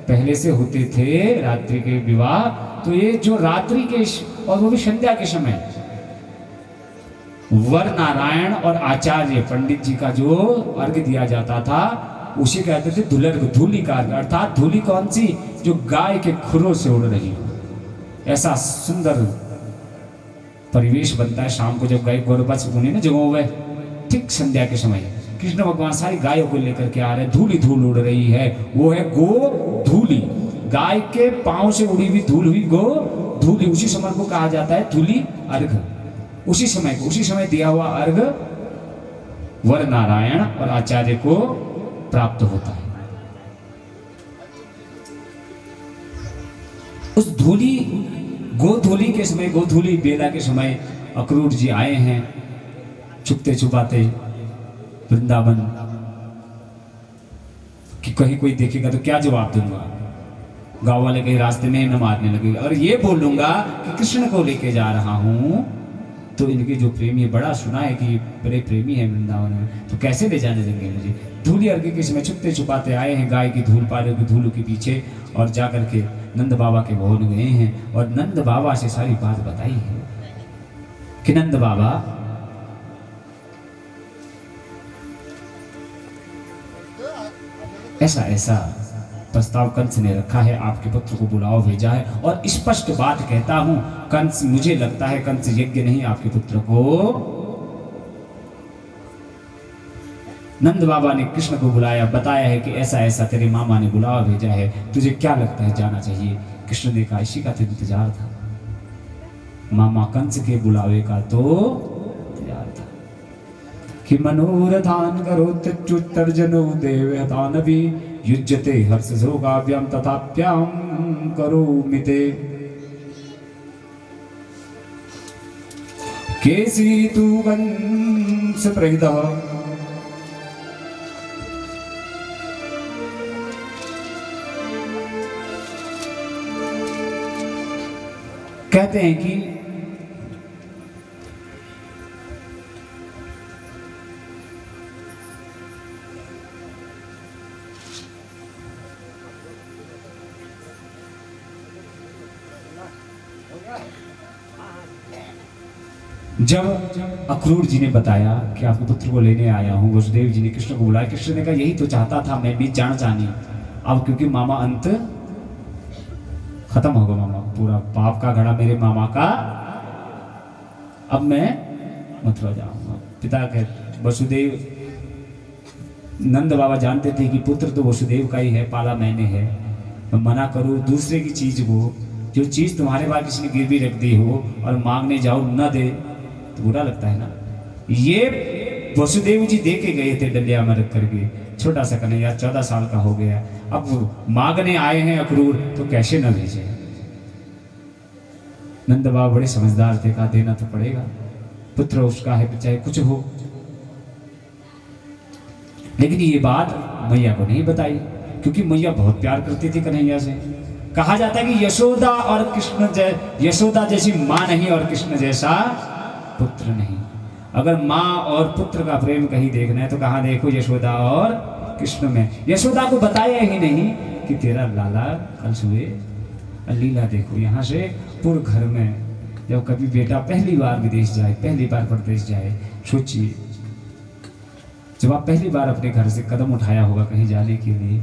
पहले से होते थे रात्रि के विवाह। तो ये जो रात्रि के और वो भी संध्या के समय वर नारायण और आचार्य पंडित जी का जो अर्घ दिया जाता था उसे कहते थे धूल्यर्घ, धूली का अर्घ। अर्थात धूली कौन सी, जो गाय के खुरों से उड़ रही हो। ऐसा सुंदर परिवेश बनता है शाम को जब गाय गोरबच उन्हें ना जगह हुए, ठीक संध्या के समय कृष्ण भगवान सारी गायों को लेकर के आ रहे हैं। धूली धूल उड़ रही है, वो है गो धूली, गाय के पांव से उड़ी हुई धूल हुई गो धूली। उसी समय को कहा जाता है धूली अर्घ। उसी समय को, उसी समय दिया हुआ अर्घ वर नारायण और आचार्य को प्राप्त होता है। उस धूली गोधूली के समय, गोधूली बेला के समय अक्रूर जी आए हैं छुपते छुपाते वृंदावन कि कहीं कोई देखेगा तो क्या जवाब दूंगा। गांव वाले कहीं रास्ते में न मारने लगे। और ये बोलूंगा कि कृष्ण को लेके जा रहा हूं तो इनके जो प्रेमी है, बड़ा सुना है कि बड़े प्रेमी है वृंदावन में, तो कैसे ले जाने देंगे मुझे। धूली अर्घ्य के समय छुपते छुपाते आए हैं, गाय की धूल पारे की धूल के पीछे, और जाकर के नंद बाबा के भवन गए हैं और नंद बाबा से सारी बात बताई है कि नंद बाबा ऐसा ऐसा प्रस्ताव कंस ने रखा है, आपके पुत्र को बुलाओ भेजा है, और स्पष्ट बात कहता हूं कंस, मुझे लगता है कंस यज्ञ नहीं आपके पुत्र को। नंद बाबा ने कृष्ण को बुलाया, बताया है कि ऐसा ऐसा तेरे मामा ने बुलावा भेजा है, तुझे क्या लगता है जाना चाहिए। कृष्ण ने कहा इसी का तो इंतजार था, मामा कंस के बुलावे का तो इंतजार था कि मनोरथान करो तर्जनो देवतानवि युज्यते हर्ष शोकाभ्याम तथाप्याम करो मिते केसी तु कंस प्रहितः कहते हैं कि जब अक्रूर जी ने बताया कि आपके पुत्र को लेने आया हूं, वसुदेव जी ने कृष्ण को बुलाया, कृष्ण ने कहा यही तो चाहता था मैं भी जान जानी, अब क्योंकि मामा अंत खत्म होगा, मामा पूरा पाप का घड़ा मेरे मामा का, अब मैं मथुरा जाऊंगा। पिता के वसुदेव, नंद बाबा जानते थे कि पुत्र तो वसुदेव का ही है, पाला मैंने है, मैं मना करूं दूसरे की चीज को, जो चीज तुम्हारे पास किसी ने गिरवी रख दी हो और मांगने जाओ न दे तो बुरा लगता है ना। ये वसुदेव जी दे के गए थे डलिया में रख करके, छोटा सा कन्हैया 14 साल का हो गया, अब मांगने आए हैं अक्रूर तो कैसे न भेजे। नंद बाबा बड़े समझदार थे, कहा देना तो पड़ेगा, पुत्र उसका है चाहे कुछ हो। लेकिन ये बात मैया को नहीं बताई, क्योंकि मैया बहुत प्यार करती थी कन्हैया से। कहा जाता है कि यशोदा और कृष्ण यशोदा जैसी मां नहीं और कृष्ण जैसा पुत्र नहीं। अगर माँ और पुत्र का प्रेम कहीं देखना है तो कहाँ देखो, यशोदा और कृष्ण में। यशोदा को बताया ही नहीं कि तेरा लाला कल सुबह लीला देखो, यहाँ से पूरे घर में जब कभी बेटा पहली बार विदेश जाए, पहली बार प्रदेश जाए, सोचिए जब आप पहली बार अपने घर से कदम उठाया होगा कहीं जाने के लिए,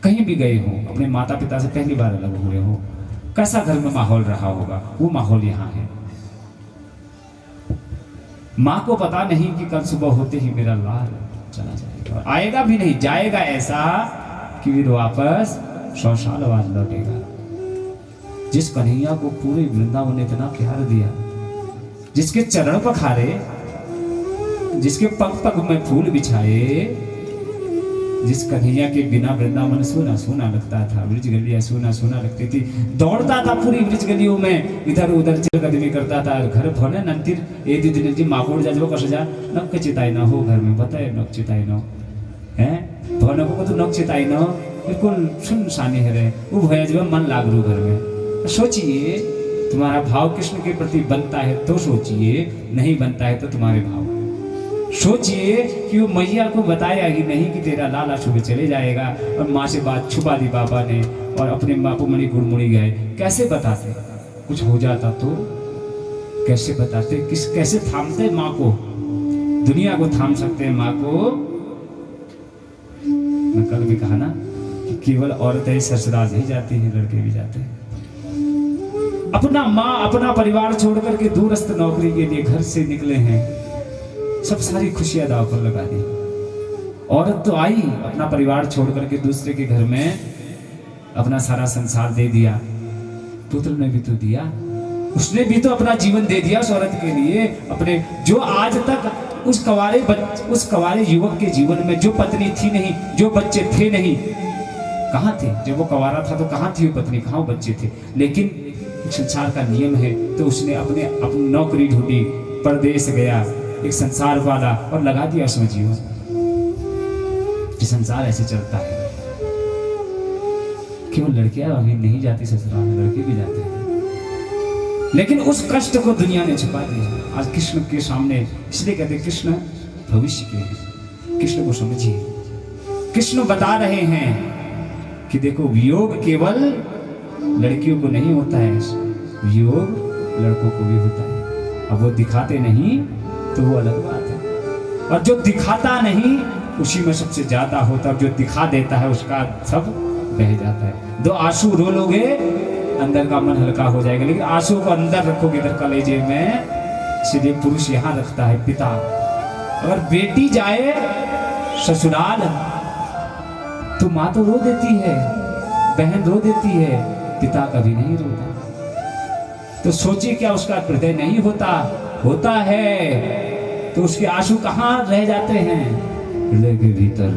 कहीं भी गए हो, अपने माता पिता से पहली बार अलग हुए हो, कैसा घर में माहौल रहा होगा, वो माहौल यहाँ है। माँ को पता नहीं कि कल सुबह होते ही मेरा लाल चला जाएगा, और आएगा भी नहीं, जाएगा ऐसा कि फिर वापस 100 साल बाद लौटेगा। जिस कन्हैया को पूरे वृंदावन ने इतना प्यार दिया, जिसके चरण पखारे, जिसके पग पग में फूल बिछाए, जिस कन्हैया के बिना वृंदावन सोना सोना लगता था, ब्रिज गलियां सोना सोना लगती थी, दौड़ता था पूरी ब्रिज गलियों में, इधर उधर चलकदमी करता था। घर भने नंतिर ए दीदी जी माकोड़ जाजो कस जा नक चिताई न हो, घर में बताए नक चिताई न है, भने को तो नक चिताई न, बिल्कुल सुनसानी है रे, वो भया जब मन लाग रू घर में। सोचिए तुम्हारा भाव कृष्ण के प्रति बनता है तो सोचिए, नहीं बनता है तो तुम्हारे भाव सोचिए कि वो मैया को बताया ही नहीं कि तेरा लाला सुबह चले जाएगा, और माँ से बात छुपा दी पापा ने, और अपने बापू मणि गुड़मुड़ी गए। कैसे बताते, कुछ हो जाता तो कैसे बताते, कैसे थामते माँ को, दुनिया को थाम सकते हैं माँ को। मैं कल भी कहा ना कि केवल औरतें ससुराल नहीं जाती हैं, लड़के भी जाते हैं। अपना माँ अपना परिवार छोड़ करके दूरस्थ नौकरी के लिए घर से निकले हैं, सब सारी खुशियां दाव पर लगा दी। औरत तो आई, अपना परिवार छोड़ करके दूसरे के घर में अपना सारा संसार दे दिया। पुत्र ने भी तो दिया, उसने भी तो अपना जीवन दे दिया उस औरत के लिए, अपने जो आज तक उस कवारे युवक के जीवन में जो पत्नी थी नहीं, जो बच्चे थे नहीं, कहाँ थे जब वो कवारा था, तो कहाँ थी वो पत्नी, कहाँ बच्चे थे। लेकिन संसार का नियम है तो उसने अपनी नौकरी ढूंढी, परदेश गया, एक संसार वाला और लगा दिया उसमें जीवन। कि संसार ऐसे चलता है। केवल लड़कियां अभी नहीं जाती ससुराल में, लड़के भी जाते हैं, लेकिन उस कष्ट को दुनिया ने छुपा दिया। आज कृष्ण के सामने, इसलिए कहते कृष्ण भविष्य के हैं। कृष्ण को समझिए, कृष्ण बता रहे हैं कि देखो वियोग केवल लड़कियों को नहीं होता है, वियोग लड़कों को भी होता है। अब वो दिखाते नहीं तो वो अलग बात है, और जो दिखाता नहीं उसी में सबसे ज्यादा होता है। जो दिखा देता है उसका सब बह जाता है। 2 आंसू रो लोगे अंदर का मन हल्का हो जाएगा, लेकिन आंसू को अंदर रखोगे इधर कलेजे में। इसलिए पुरुष यहाँ रखता है पिता। अगर बेटी जाए ससुराल तो माँ तो रो देती है, बहन रो देती है, पिता कभी नहीं रोता। तो सोचिए क्या उसका हृदय नहीं होता? होता है। तो उसके आंसू कहाँ रह जाते हैं? हृदय के भीतर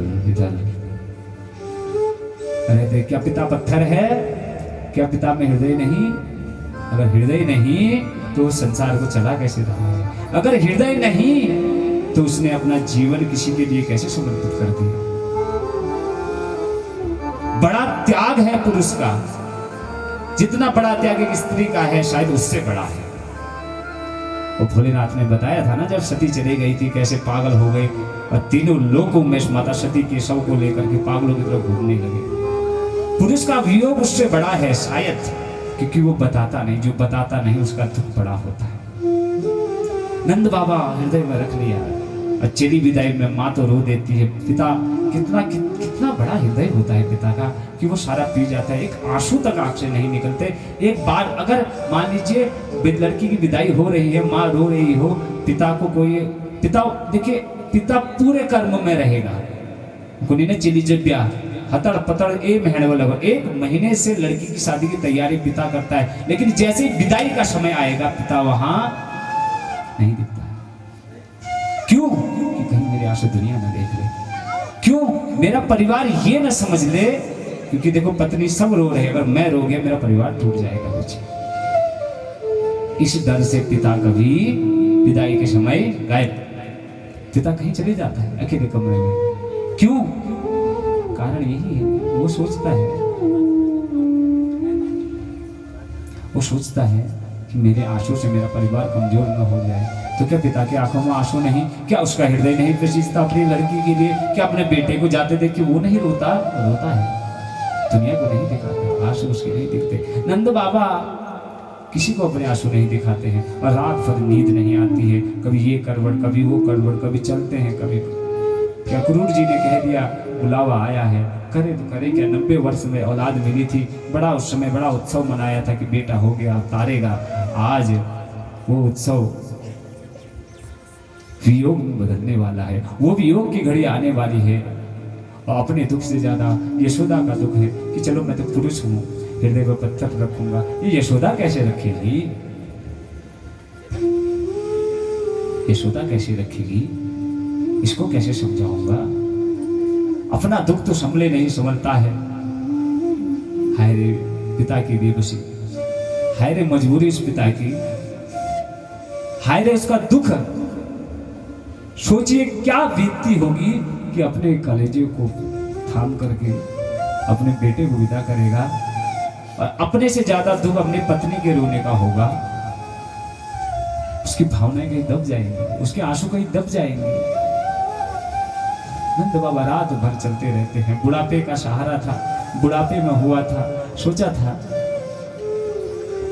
रहते। क्या पिता पत्थर है? क्या पिता में हृदय नहीं? अगर हृदय नहीं तो संसार को चला कैसे रहा है? अगर हृदय नहीं तो उसने अपना जीवन किसी के लिए कैसे समर्पित कर दिया? बड़ा त्याग है पुरुष का, जितना बड़ा त्याग एक स्त्री का है शायद उससे बड़ा है। वो भोलेनाथ ने बताया था ना, जब सती चली गई थी कैसे पागल हो गई और तीनों लोगों में माता सती के शव को लेकर के पागलों की तरफ घूमने लगे। पुरुष का वियोग उससे बड़ा है शायद, क्योंकि वो बताता नहीं, जो बताता नहीं उसका दुख बड़ा होता है। नंद बाबा हृदय में रख लिया और चली विदाई में माँ तो रो देती है। पिता कितना बड़ा हृदय होता है पिता का कि वो सारा पी जाता है, एक आंसू तक आंख से नहीं निकलते। एक बार अगर मान लीजिए लड़की की विदाई हो रही है, माँ रो रही हो, पिता को कोई पिता देखिए पिता पूरे कर्म में रहेगा। कुनी ने चिली जब्या हतड़ पतड़ एक महीने से लड़की की शादी की तैयारी पिता करता है, लेकिन जैसे ही विदाई का समय आएगा पिता वहां नहीं दिखता है। क्यों? कि कहीं मेरे आंसू दुनिया न देख ले, क्यों मेरा परिवार ये न समझ ले। क्योंकि देखो पत्नी सब रो रहे, अगर मैं रो गया मेरा परिवार टूट जाएगा कुछ। इस डर से पिता कभी विदाई के समय गायब, पिता कहीं चले जाता है अकेले कमरे में। क्यों? कारण यही है, वो सोचता है कि मेरे आंसू से मेरा परिवार कमजोर न हो जाए। तो क्या पिता की आंखों में आंसू नहीं? क्या उसका हृदय नहीं प्रशीजता अपनी लड़की के लिए? क्या अपने बेटे को जाते देख के वो नहीं रोता? रोता है, दुनिया को नहीं दिखाता, आंसू उसके नहीं दिखते। नंद बाबा किसी को अपने आंसू नहीं दिखाते हैं, और रात भर नींद नहीं आती है। कभी ये करवट, कभी वो करवट, कभी चलते हैं, कभी क्या क्रूर जी ने कह दिया बुलावा आया है, करे तो करे क्या। 90 वर्ष में औलाद मिली थी, बड़ा उस समय बड़ा उत्सव मनाया था कि बेटा हो गया, तारेगा। आज वो उत्सव वियोग में बदलने वाला है। वो वियोग की घड़ी आने वाली है, और अपने दुख से ज्यादा यशोदा का दुख है कि चलो मैं तो पुरुष हूँ, हृदय पर पत्थर रखूंगा। ये यशोदा कैसे रखेगी? यशोदा कैसे रखेगी? इसको कैसे समझाऊंगा? अपना दुख तो संभले नहीं संभलता है। हाय रे पिता की बेबसी, हाय रे मजबूरी उस पिता की, हाय रे उसका दुख। सोचिए क्या बीतती होगी कि अपने कलेजे को थाम करके अपने बेटे को विदा करेगा, और अपने से ज्यादा दुख अपनी पत्नी के रोने का होगा। उसकी भावनाएं कहीं दब जाएंगी, उसके आंसू कहीं दब जाएंगे। नंद बाबा रात भर चलते रहते हैं। बुढ़ापे का सहारा था, बुढ़ापे में हुआ था, सोचा था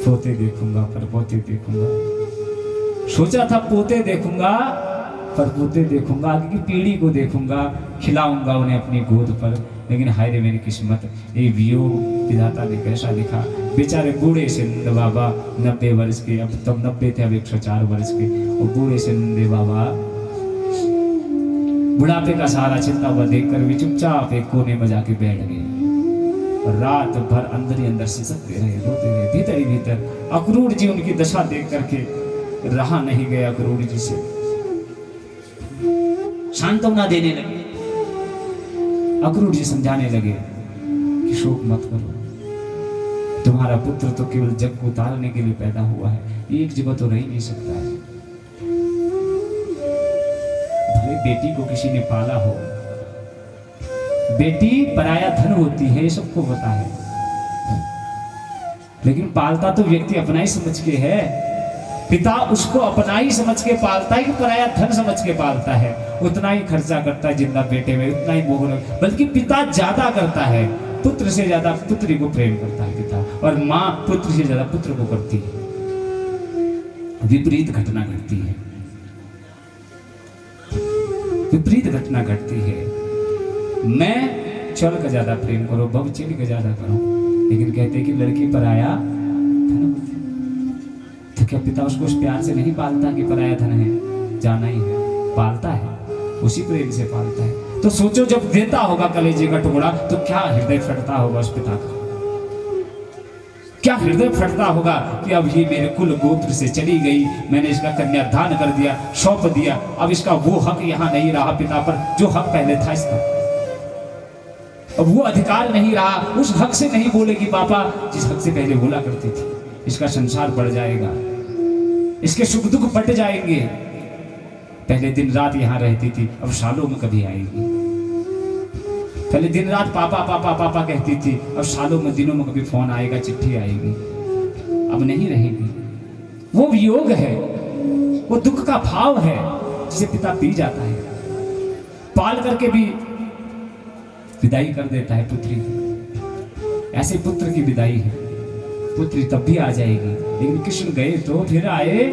पोते देखूंगा पर पोते देखूंगा, सोचा था पोते देखूंगा पर पोते देखूंगा, आगे की पीढ़ी को देखूंगा, खिलाऊंगा उन्हें अपनी गोद पर। लेकिन हाय रे मेरी किस्मत, ये वियोग विधाता ने कैसा लिखा। बेचारे बूढ़े से नंद बाबा 90 वर्ष के, अब तब 90 थे, अब 104 वर्ष के, और बूढ़े से नंद बाबा बुढ़ापे का सहारा छिलता हुआ देखकर भी चुपचाप एक कोने में जाके बैठ गए, और रात भर अंदर ही अंदर सिसकते रहे, रोते रहे, भीतर ही भीतर। अक्रूर जी उनकी दशा देख करके रहा नहीं गया। अक्रूर जी से सांत्वना देने लगे, अक्रूर जी समझाने लगे कि शोक मत करो, तुम्हारा पुत्र तो केवल जग को उतारने के लिए पैदा हुआ है, एक जगह तो रह नहीं सकता है। बेटी को किसी ने पाला हो। बेटी पराया धन होती है, ये सबको पता है, लेकिन पालता तो व्यक्ति अपना ही समझ के है। पिता उसको अपना ही समझ के पालता है कि पराया धन समझ के पालता है। उतना ही खर्चा करता है जिंदा बेटे में, उतना ही मोह, बल्कि पिता ज्यादा करता है। पुत्र से ज्यादा पुत्री को प्रेम करता है पिता, और माँ पुत्र से ज्यादा पुत्र को करती है। विपरीत घटना घटती है, विपरीत घटना घटती है। मैं चल का ज्यादा प्रेम करो, बहुचेली का ज्यादा करो, लेकिन कहते कि लड़की पराया धन होती है। तो क्या पिता उसको उस प्यार से नहीं पालता कि पराया धन है, जाना ही है, पालता है, उसी प्रेम से पालता है। तो सोचो जब देता होगा कलेजे का टुकड़ा तो क्या हृदय फटता होगा उस पिता का, क्या हृदय फटता होगा कि अब ये मेरे कुल गोत्र से चली गई, मैंने इसका कन्यादान कर दिया, सौंप दिया, अब इसका वो हक यहाँ नहीं रहा पिता पर जो हक पहले था इसका, अब वो अधिकार नहीं रहा, उस हक से नहीं बोलेगी पापा जिस हक से पहले बोला करती थी। इसका संसार बढ़ जाएगा, इसके सुख दुख बढ़ जाएंगे। पहले दिन रात यहाँ रहती थी, अब सालों में कभी आएगी। पहले दिन रात पापा पापा पापा कहती थी, अब सालों में दिनों में कभी फोन आएगा, चिट्ठी आएगी, अब नहीं रहेगी। वो वियोग है, वो दुख का भाव है जिसे पिता पी जाता है, पाल करके भी विदाई कर देता है पुत्री की। ऐसे पुत्र की विदाई है, पुत्री तब भी आ जाएगी, लेकिन कृष्ण गए तो फिर आए।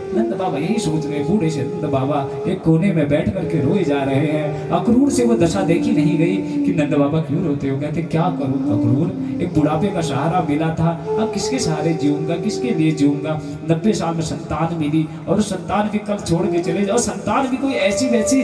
नंद बाबा यही सोच रहे, बूढ़े से नंद बाबा एक कोने में बैठ करके रोए जा रहे हैं। अक्रूर से वो दशा देखी नहीं गई कि नंद बाबा क्यों रोते हो। कहते क्या करूं अक्रूर, एक बुढ़ापे का सहारा मिला था, अब किसके सहारे जीऊंगा, किसके लिए जीऊंगा। 90 साल में संतान मिली और संतान भी कल छोड़ के चले जाओ। संतान भी कोई ऐसी वैसी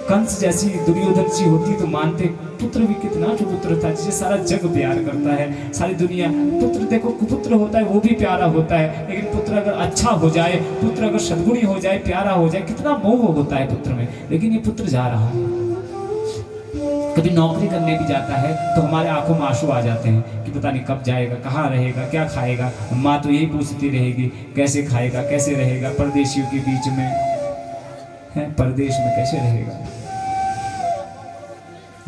कंस जैसी दुर्योधन सी होती तो मानते, पुत्र भी कितना सुपुत्र था जिसे सारा जग प्यार करता है, सारी दुनिया। पुत्र देखो कुपुत्र होता है वो भी प्यारा होता है, लेकिन पुत्र अगर अच्छा हो जाए, पुत्र अगर सद्गुणी हो जाए, प्यारा हो जाए, कितना मोह होता है पुत्र में। लेकिन ये पुत्र जा रहा है, कभी नौकरी करने भी जाता है तो हमारे आंखों में आंसू आ जाते हैं कि पता नहीं कब जाएगा, कहाँ रहेगा, क्या खाएगा। माँ तो यही पूछती रहेगी कैसे खाएगा, कैसे रहेगा, परदेशियों के बीच में है, परदेश में कैसे रहेगा।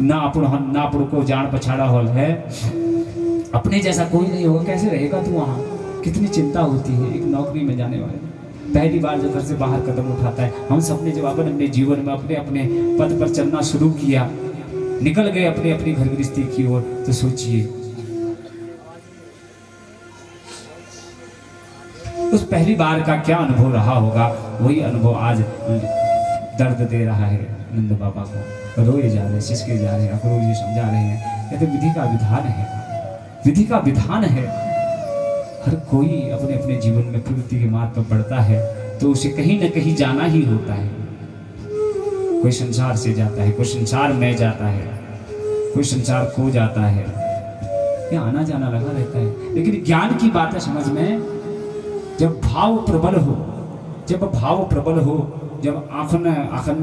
ना अपन को जान पछाड़ा हॉल है, अपने जैसा कोई नहीं होगा, कैसे रहेगा तू वहाँ। कितनी चिंता होती है एक नौकरी में जाने वाले। पहली बार जो घर से बाहर कदम उठाता है, हम सबने जब अपन अपने जीवन में अपने अपने पद पर चलना शुरू किया, निकल गए अपने अपनी घर गृहस्थी की ओर, तो सोचिए उस पहली बार का क्या अनुभव रहा होगा। वही अनुभव आज दर्द दे रहा है नंद बाबा को। रोए जा रहे, सिसके जा रहे, अक्रूर जी समझा रहे हैं, कहते विधि का विधान है, विधि का विधान है। हर कोई अपने अपने जीवन में प्रगति के मार्ग पर बढ़ता है तो उसे कहीं न कहीं जाना ही होता है। कोई संसार से जाता है, कोई संसार में जाता है, कोई संसार खो जाता है, ये आना जाना लगा रहता है। लेकिन ज्ञान की बात है समझ में, जब भाव प्रबल हो, जब भाव प्रबल हो, जब आखन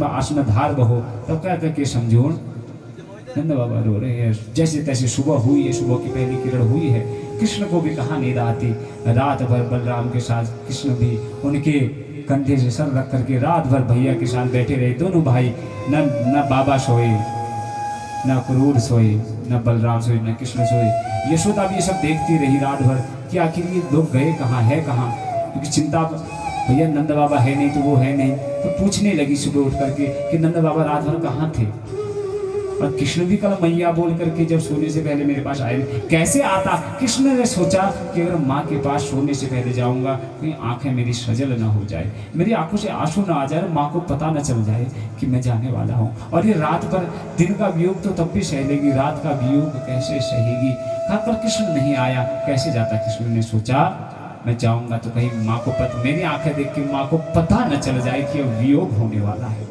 आसन धार बहो, तब क्या करके समझो। नंद बाबा रो रहे हैं, जैसे तैसे सुबह हुई है, सुबह की पहली किरण हुई है। कृष्ण को भी कहा नींद आती, रात भर बलराम के साथ कृष्ण भी उनके कंधे से सर रख करके रात भर भैया के साथ बैठे रहे। दोनों भाई, न बाबा सोए, न अक्रूर सोए, न बलराम सोए, न कृष्ण सोए। यशोदा भी ये सब देखती रही रात भर कि आखिर ये लोग गए कहाँ, है कहाँ, क्योंकि चिंता, भैया नंद बाबा है नहीं तो वो है नहीं। तो पूछने लगी सुबह उठ करके कि नंद बाबा रात भर कहाँ थे। और कृष्ण भी कल मैया बोल करके जब सोने से पहले मेरे पास आए, कैसे आता। कृष्ण ने सोचा कि अगर माँ के पास सोने से पहले जाऊंगा कहीं आंखें मेरी सजल ना हो जाए, मेरी आंखों से आंसू ना आ जाए, माँ को पता न चल जाए कि मैं जाने वाला हूँ। और ये रात भर, दिन का वियोग तो तब भी सह लेगी, रात का वियोग कैसे सहेगी। कहा पर कृष्ण नहीं आया, कैसे जाता। कृष्ण ने सोचा मैं जाऊंगा तो कहीं माँ को पता, मेरी आंखें देख के माँ को पता न चल जाए कि अब वियोग होने वाला है।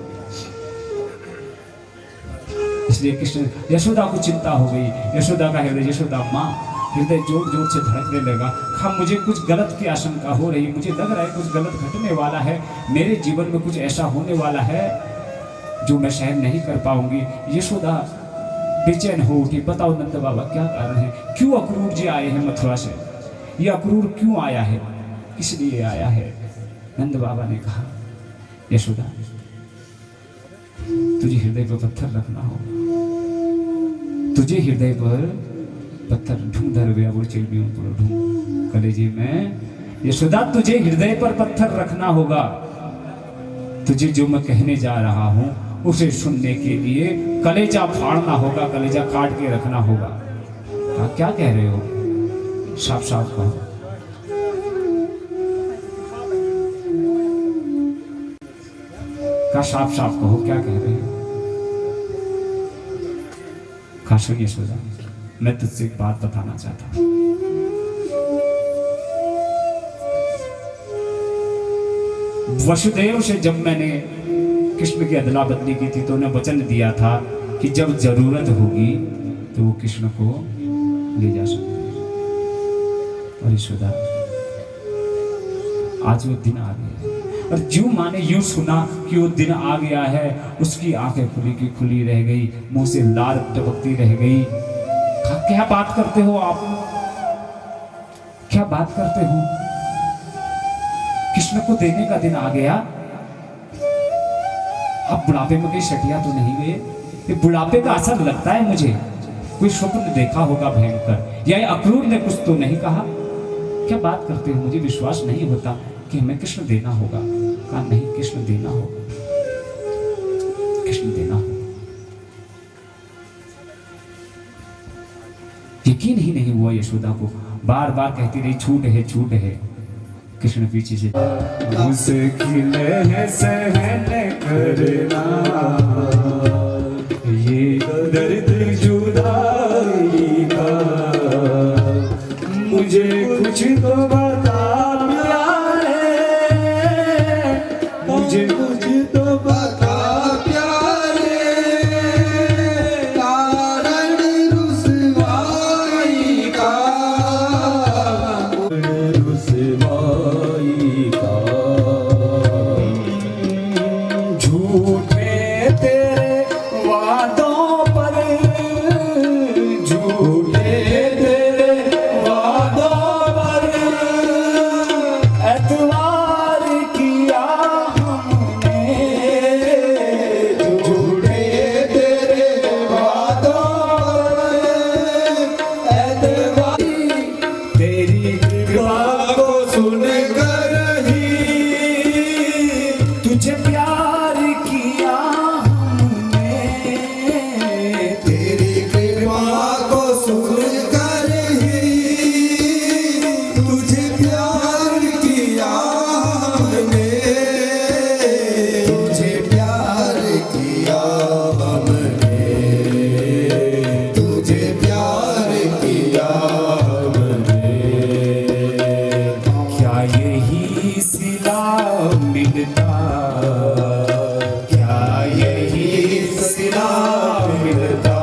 इसलिए कृष्ण, यशोदा को चिंता हो गई, यशोदा का हृदय, यशोदा माँ हृदय जोर जोर से धड़कने लगा। हाँ मुझे कुछ गलत की आशंका हो रही, मुझे लग रहा है कुछ गलत घटने वाला है, मेरे जीवन में कुछ ऐसा होने वाला है जो मैं सहन नहीं कर पाऊंगी। यशोदा बेचैन हो उठी, बताओ नंद बाबा क्या कारण है, क्यों अक्रूर जी आए हैं मथुरा से, ये अक्रूर क्यों आया है, किस लिए आया है। नंद बाबा ने कहा यशोदा तुझे हृदय पर पत्थर रखना होगा, तुझे हृदय पर पत्थर ढूंढ धर गया वो चिलबियों पर ढूंढ कलेजे में यशोदा, तुझे हृदय पर पत्थर रखना होगा। तुझे जो मैं कहने जा रहा हूं उसे सुनने के लिए कलेजा फाड़ना होगा, कलेजा काट के रखना होगा। क्या कह रहे हो? साफ साफ कहो। का साफ साफ कहो, क्या कह रहे हो? कहा सुन यशोदा, मैं तुझसे एक बात बताना चाहता हूं। वसुदेव से जब मैंने कृष्ण की अदला बदली की थी तो उन्हें वचन दिया था कि जब जरूरत होगी तो वो कृष्ण को ले जा सकते। और यशोदा, आज वो दिन आ गया और जो माँ ने यूं सुना कि वो दिन आ गया है, उसकी आंखें खुली की खुली रह गई, मुंह से लार टपकती रह गई। क्या बात करते हो आप? क्या बात करते हो? कृष्ण को देने का दिन आ गया, अब बुढ़ापे में कहीं सटिया तो नहीं गए? ये बुढ़ापे का असर लगता है मुझे। कोई स्वप्न देखा होगा भयंकर, या अक्रूर ने कुछ तो नहीं कहा? क्या बात करते हो? मुझे विश्वास नहीं होता कि हमें कृष्ण देना होगा। कहा नहीं, कृष्ण देना होगा, कृष्ण देना होगा। यकीन ही नहीं हुआ यशोदा को, बार बार कहती रही छूट है छूट है। कृष्ण पीछे से मुश्किल है सहन करना ये दर्द जुदाई का, मुझे कुछ तो बता प्यारे, मुझे कुछ तो बता प्यारे, कारण रुसवाई का, रुसवाई का। झूठे तेरे वादों पर, झूठे तेरे वादों पर एतवार किया हमने, झूठे तेरे वादों पर एतवार, तेरी कृपा को सुनकर ही तुझे प्यार किया हमने, तेरी कृपा को सुनकर ही तुझे प्यार किया हमने, तुझे प्यार किया हमने, तुझे प्यार किया हमने। क्या यही सिला मिलता, क्या यही सिला मिलता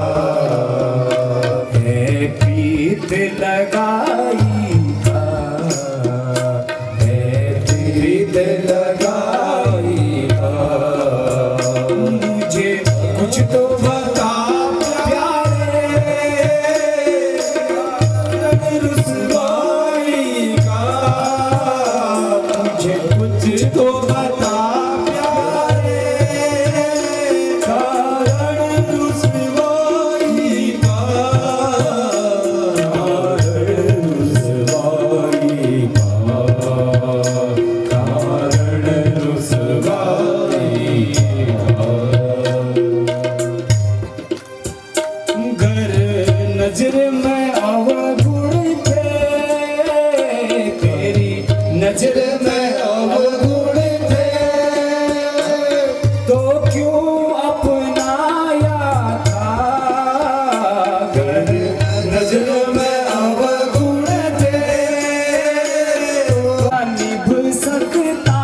है प्रीत लगाई का, है प्रीत लगाई का। मुझे कुछ तो बता प्यारे, रुसवाई का, मुझे कुछ तो बता प्यारे, कारण रुसवाई का, कारण रुसवाई का, कारण रुसवाई का। गर नजर में अवगुण थे, तेरी नजर में अवगुण थे, तो क्यों अपनाया था? गर नजर में अवगुण थे, तो निभ सकता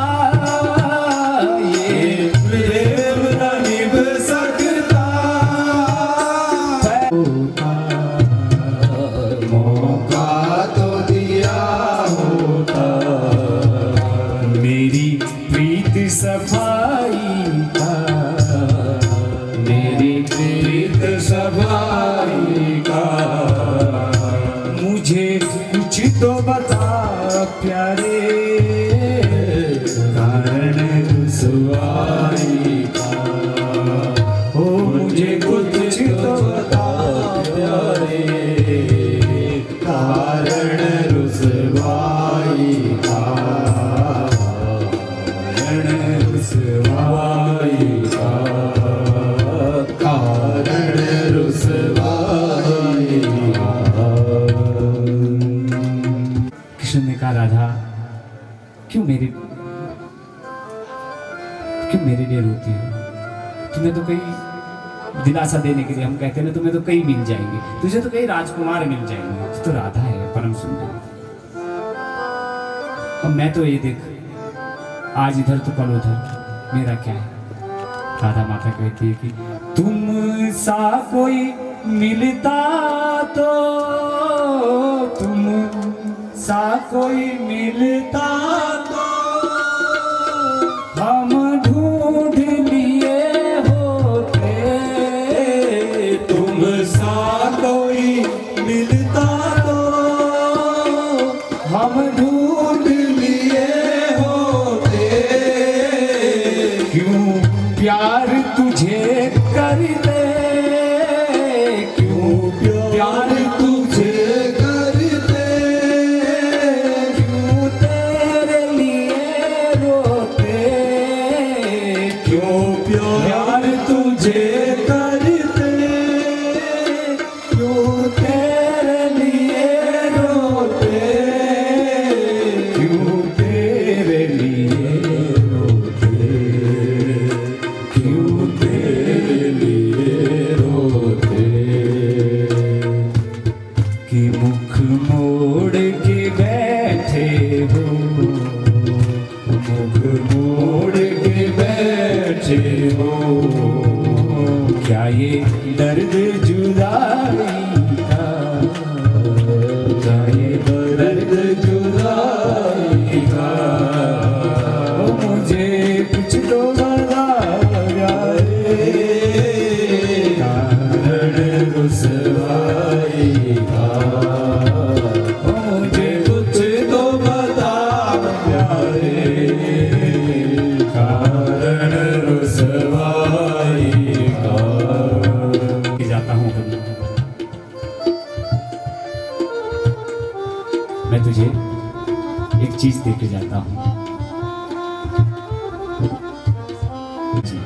ये प्रेम न निभ सकता। मौका तो दिया होता, मेरी प्रीत सफाई का, मेरी प्रीत सफाई का। मुझे कुछ तो बता प्यारे, कारण रुसवाई का। ओ तुम्हें तो कई दिलासा देने के लिए हम कहते हैं ना, तुम्हें तो कई मिल जाएंगे, तुझे तो कई राजकुमार मिल जाएंगे, तो राधा है परम सुंदर। अब मैं तो ये देख, आज इधर तो कल उधर, मेरा क्या है। राधा माता कहती है कि तुम सा कोई मिलता तो, तुम सा कोई मिलता तो हम ढूंढ लिए होते, तुम सा कोई मिलता तो हम ढूंढ लिए होते, क्यों प्यार तुझे करते, क्यों प्यार तुझे करते, क्यों तेरे लिए रोते, क्यों प्यार तुझे करते, क्यों तेरे लिए रोते, क्यों तेरे लिए रोते, क्यों तेरे लिए रोते, कि मुख मोड़ के बैठे हो, मुख मोड़ के बैठे हो, क्या ये दर्द जुदाई का, क्या ये दर्द जुदाई का, मुझे कुछ तो बता रे, कारण रुसवाई का, मुझे कुछ तो बता प्यारे, कारण रुसवाई का। जाता हूँ मैं तुझे एक चीज दे के जाता हूँ जी,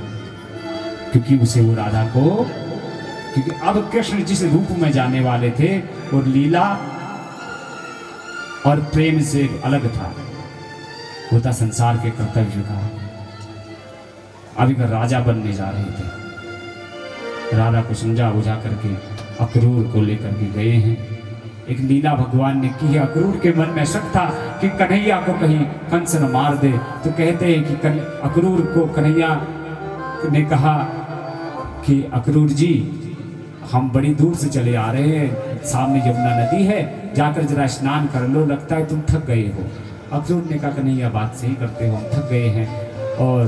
क्योंकि उसे वो राधा को, क्योंकि अब कृष्ण जिस रूप में जाने वाले थे और लीला और प्रेम से अलग था, वो था संसार के कर्तव्य का। अभी का राजा बनने जा रहे थे, राधा को समझा बुझा करके अक्रूर को लेकर के गए हैं। एक लीला भगवान ने की है। अक्रूर के मन में शक था कि कन्हैया को कहीं कंस न मार दे, तो कहते हैं कि अक्रूर को कन्हैया ने कहा कि अक्रूर जी हम बड़ी दूर से चले आ रहे हैं, सामने यमुना नदी है, जाकर जरा स्नान कर लो, लगता है तुम थक गए हो। अक्रूर ने कहा कन्हैया बात सही करते हो, हम थक गए हैं। और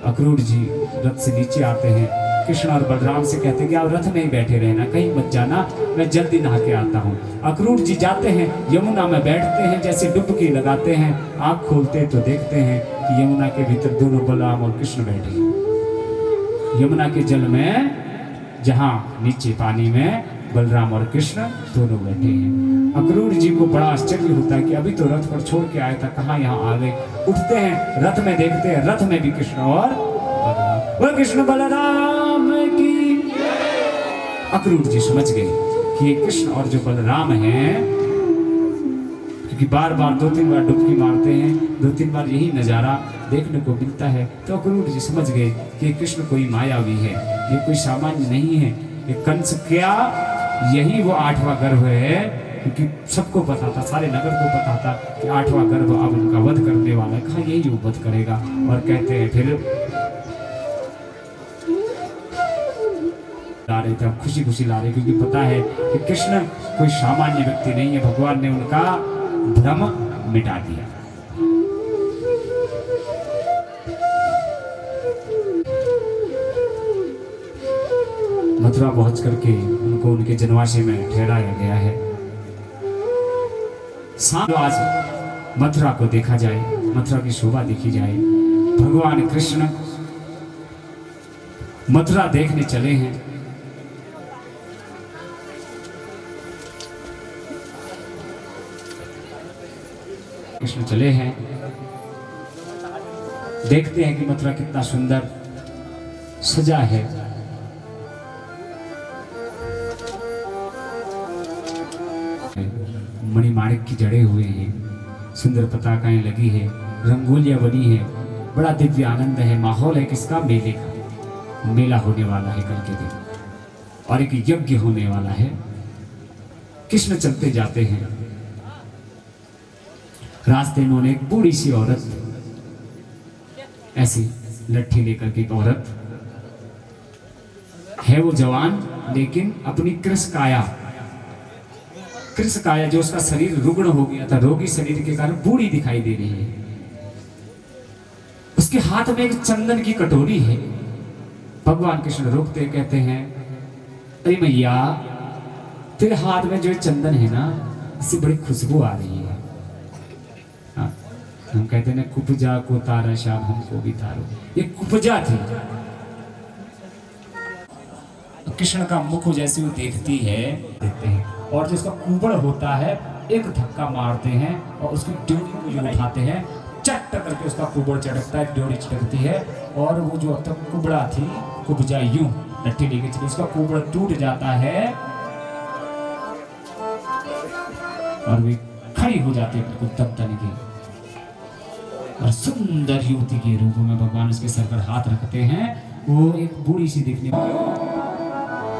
अक्रूर जी रथ से नीचे आते हैं, कृष्ण और बलराम से कहते हैं कि आप रथ में ही बैठे रहना, कहीं मत जाना, मैं जल्दी नहा के आता हूँ। अक्रूर जी जाते हैं, यमुना में बैठते हैं, जैसे डुबकी लगाते हैं, आँख खोलते तो देखते हैं कि यमुना के भीतर दोनों बलराम और कृष्ण बैठे हैं। यमुना के जल में, जहाँ नीचे पानी में बलराम और कृष्ण दोनों बैठे हैं। अक्रूर जी को बड़ा आश्चर्य होता है कि अभी तो रथ पर छोड़ के आया था, कहाँ यहाँ आ गए। उठते हैं, रथ में देखते हैं, रथ में भी कृष्ण और बलराम। वह कृष्ण बलराम की। अक्रूर जी समझ गए कि ये कृष्ण और जो बलराम हैं, क्योंकि बार बार 2-3 बार डुबकी मारते हैं, 2-3 बार यही नज़ारा देखने को मिलता है, तो अक्रूर जी समझ गए कि ये कृष्ण कोई मायावी है, ये कोई सामान्य नहीं है, ये कंस क्या, यही वो 8वां गर्भ है। क्योंकि सबको पता था, सारे नगर को पता था कि 8वां गर्भ अब उनका वध करने वाला है, कहाँ यही वो वध करेगा। और कहते हैं फिर ला रहे थे, खुशी खुशी ला रहे, क्योंकि पता है कि कृष्ण कोई सामान्य व्यक्ति नहीं है, भगवान ने उनका भ्रम मिटा दिया। मथुरा पहुंच करके उनको उनके जनवासी में ठहराया गया है। आज मथुरा को देखा जाए, मथुरा की शोभा देखी जाए। भगवान कृष्ण मथुरा देखने चले हैं। कृष्ण चले हैं, देखते हैं कि मथुरा कितना सुंदर सजा है। मणिमाणिक की जड़े हुए हैं, सुंदर पताकाएं लगी है, रंगोलियां बनी है, बड़ा दिव्य आनंद है, माहौल है किसका, मेले का। मेला होने वाला है कल के दिन, और एक यज्ञ होने वाला है। कृष्ण चलते जाते हैं, रास्ते में उन्हें एक बूढ़ी सी औरत, ऐसी लट्ठी लेकर के एक औरत है, वो जवान लेकिन अपनी कृष काया जो उसका शरीर रुग्ण हो गया था, रोगी शरीर के कारण बूढ़ी दिखाई दे रही है। उसके हाथ में एक चंदन की कटोरी है। भगवान कृष्ण रोकते कहते हैं, अरे मैया, तेरे हाथ में जो चंदन है ना, इससे बड़ी खुशबू आ रही है। हाँ, हम कहते हैं ना, कुपजा को तारा श्याम हमको भी तारो, ये कुपजा थी। कृष्ण का मुख जैसे वो देखती है, देखते हैं, और जो उसका कुबड़ होता है एक धक्का मारते हैं और उसकी डोरी को जो उठाते हैं, चट करके उसका कुबड़ चढ़कता है, डोरी चढ़कती है, और वो जो अब तक कुबड़ा थी, कुबजा यूं लट्ठी लेके चली, उसका कुबड़ टूट जाता है और वे खड़ी हो जाती है बिल्कुल तब तन की, और सुंदर युवती के रूप में भगवान उसके सर पर हाथ रखते हैं। वो एक बूढ़ी सी दिखने,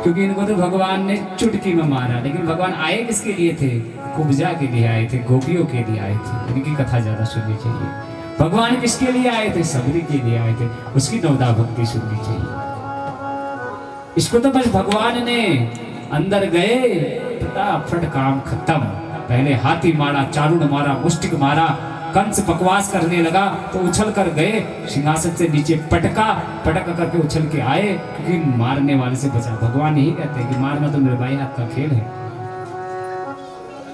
क्योंकि इनको तो भगवान ने चुटकी में मारा, लेकिन भगवान आए किसके लिए थे? कुब्जा के लिए आए थे, गोपियों के लिए आए थे। इनकी कथा ज्यादा सुननी चाहिए। भगवान किसके लिए आए थे? सबरी के लिए आए थे, उसकी नवदा भक्ति सुननी चाहिए। इसको तो बस भगवान ने अंदर गए, फटाफट काम खत्म। पहले हाथी मारा, चारुण मारा, मुष्टिक मारा, कंस बकवास करने लगा तो उछल कर गए, सिंहासन से नीचे पटक करके उछल के आए, क्योंकि मारने वाले से बचा। भगवान यही कहते हैं कि मारना तो निर्भय हाथ का खेल है।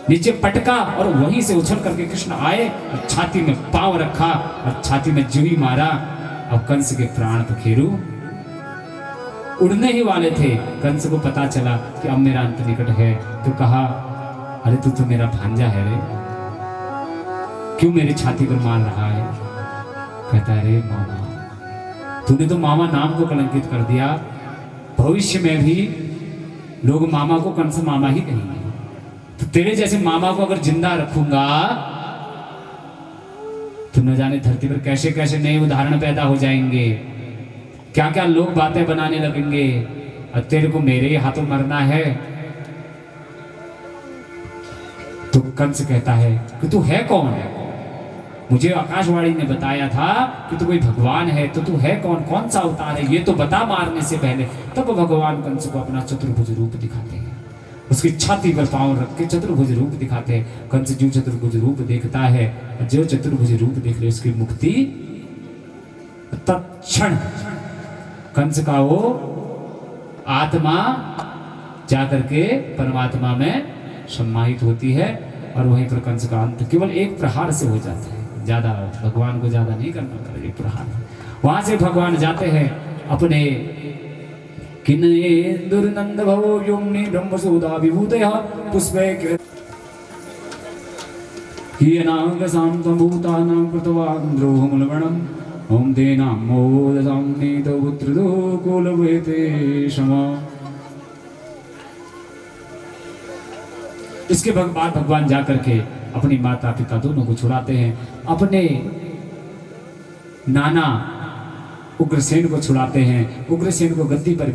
नीचे पटका और वहीं से उछल करके कृष्ण आए और छाती में पांव रखा और छाती में जुही मारा। अब कंस के प्राण पखेरु उड़ने ही वाले थे। कंस को पता चला कि अब मेरा अंत निकट है, तो कहा, अरे तू तो मेरा भांजा है रे, क्यों मेरी छाती पर मार रहा है? कहता है, अरे मामा, तूने तो मामा नाम को कलंकित कर दिया। भविष्य में भी लोग मामा को कंस मामा ही कहेंगे, तो तेरे जैसे मामा को अगर जिंदा रखूंगा तो न जाने धरती पर कैसे कैसे नए उदाहरण पैदा हो जाएंगे, क्या क्या लोग बातें बनाने लगेंगे, और तेरे को मेरे ही हाथों मरना है। तो कंस कहता है कि तू है कौन है? मुझे आकाशवाणी ने बताया था कि तू कोई भगवान है, तो तू है कौन? कौन सा अवतार है ये तो बता मारने से पहले। तब भगवान कंस को अपना चतुर्भुज रूप दिखाते हैं, उसकी छाती पर पांव रख के चतुर्भुज रूप दिखाते हैं। कंस जो चतुर्भुज रूप देखता है, जो चतुर्भुज रूप देख ले, उसकी मुक्ति तत्क्षण कंस का वो आत्मा जाकर के परमात्मा में सम्माहित होती है, और वहीं पर कंस का अंत केवल एक प्रहार से हो जाता है। ज्यादा भगवान को ज्यादा नहीं करना पड़ेगा, एक प्रहार। वहां से भगवान जाते हैं अपने किन्नेन्दुर्नंद भवो योम्नि ब्रह्मसूदा विभूतयः पुष्पे कीयनाग शान्तं भूतानां कृतवान् द्रोहमूलगणम् ओम देना मोदसाम्नि तो पुत्रदो कुलवेते क्षमा। इसके बाद भगवान जाकर के अपनी माता पिता दोनों को छुड़ाते हैं, अपने नाना उग्रसेन को छुड़ाते हैं। उग्रसेन को गद्दी पर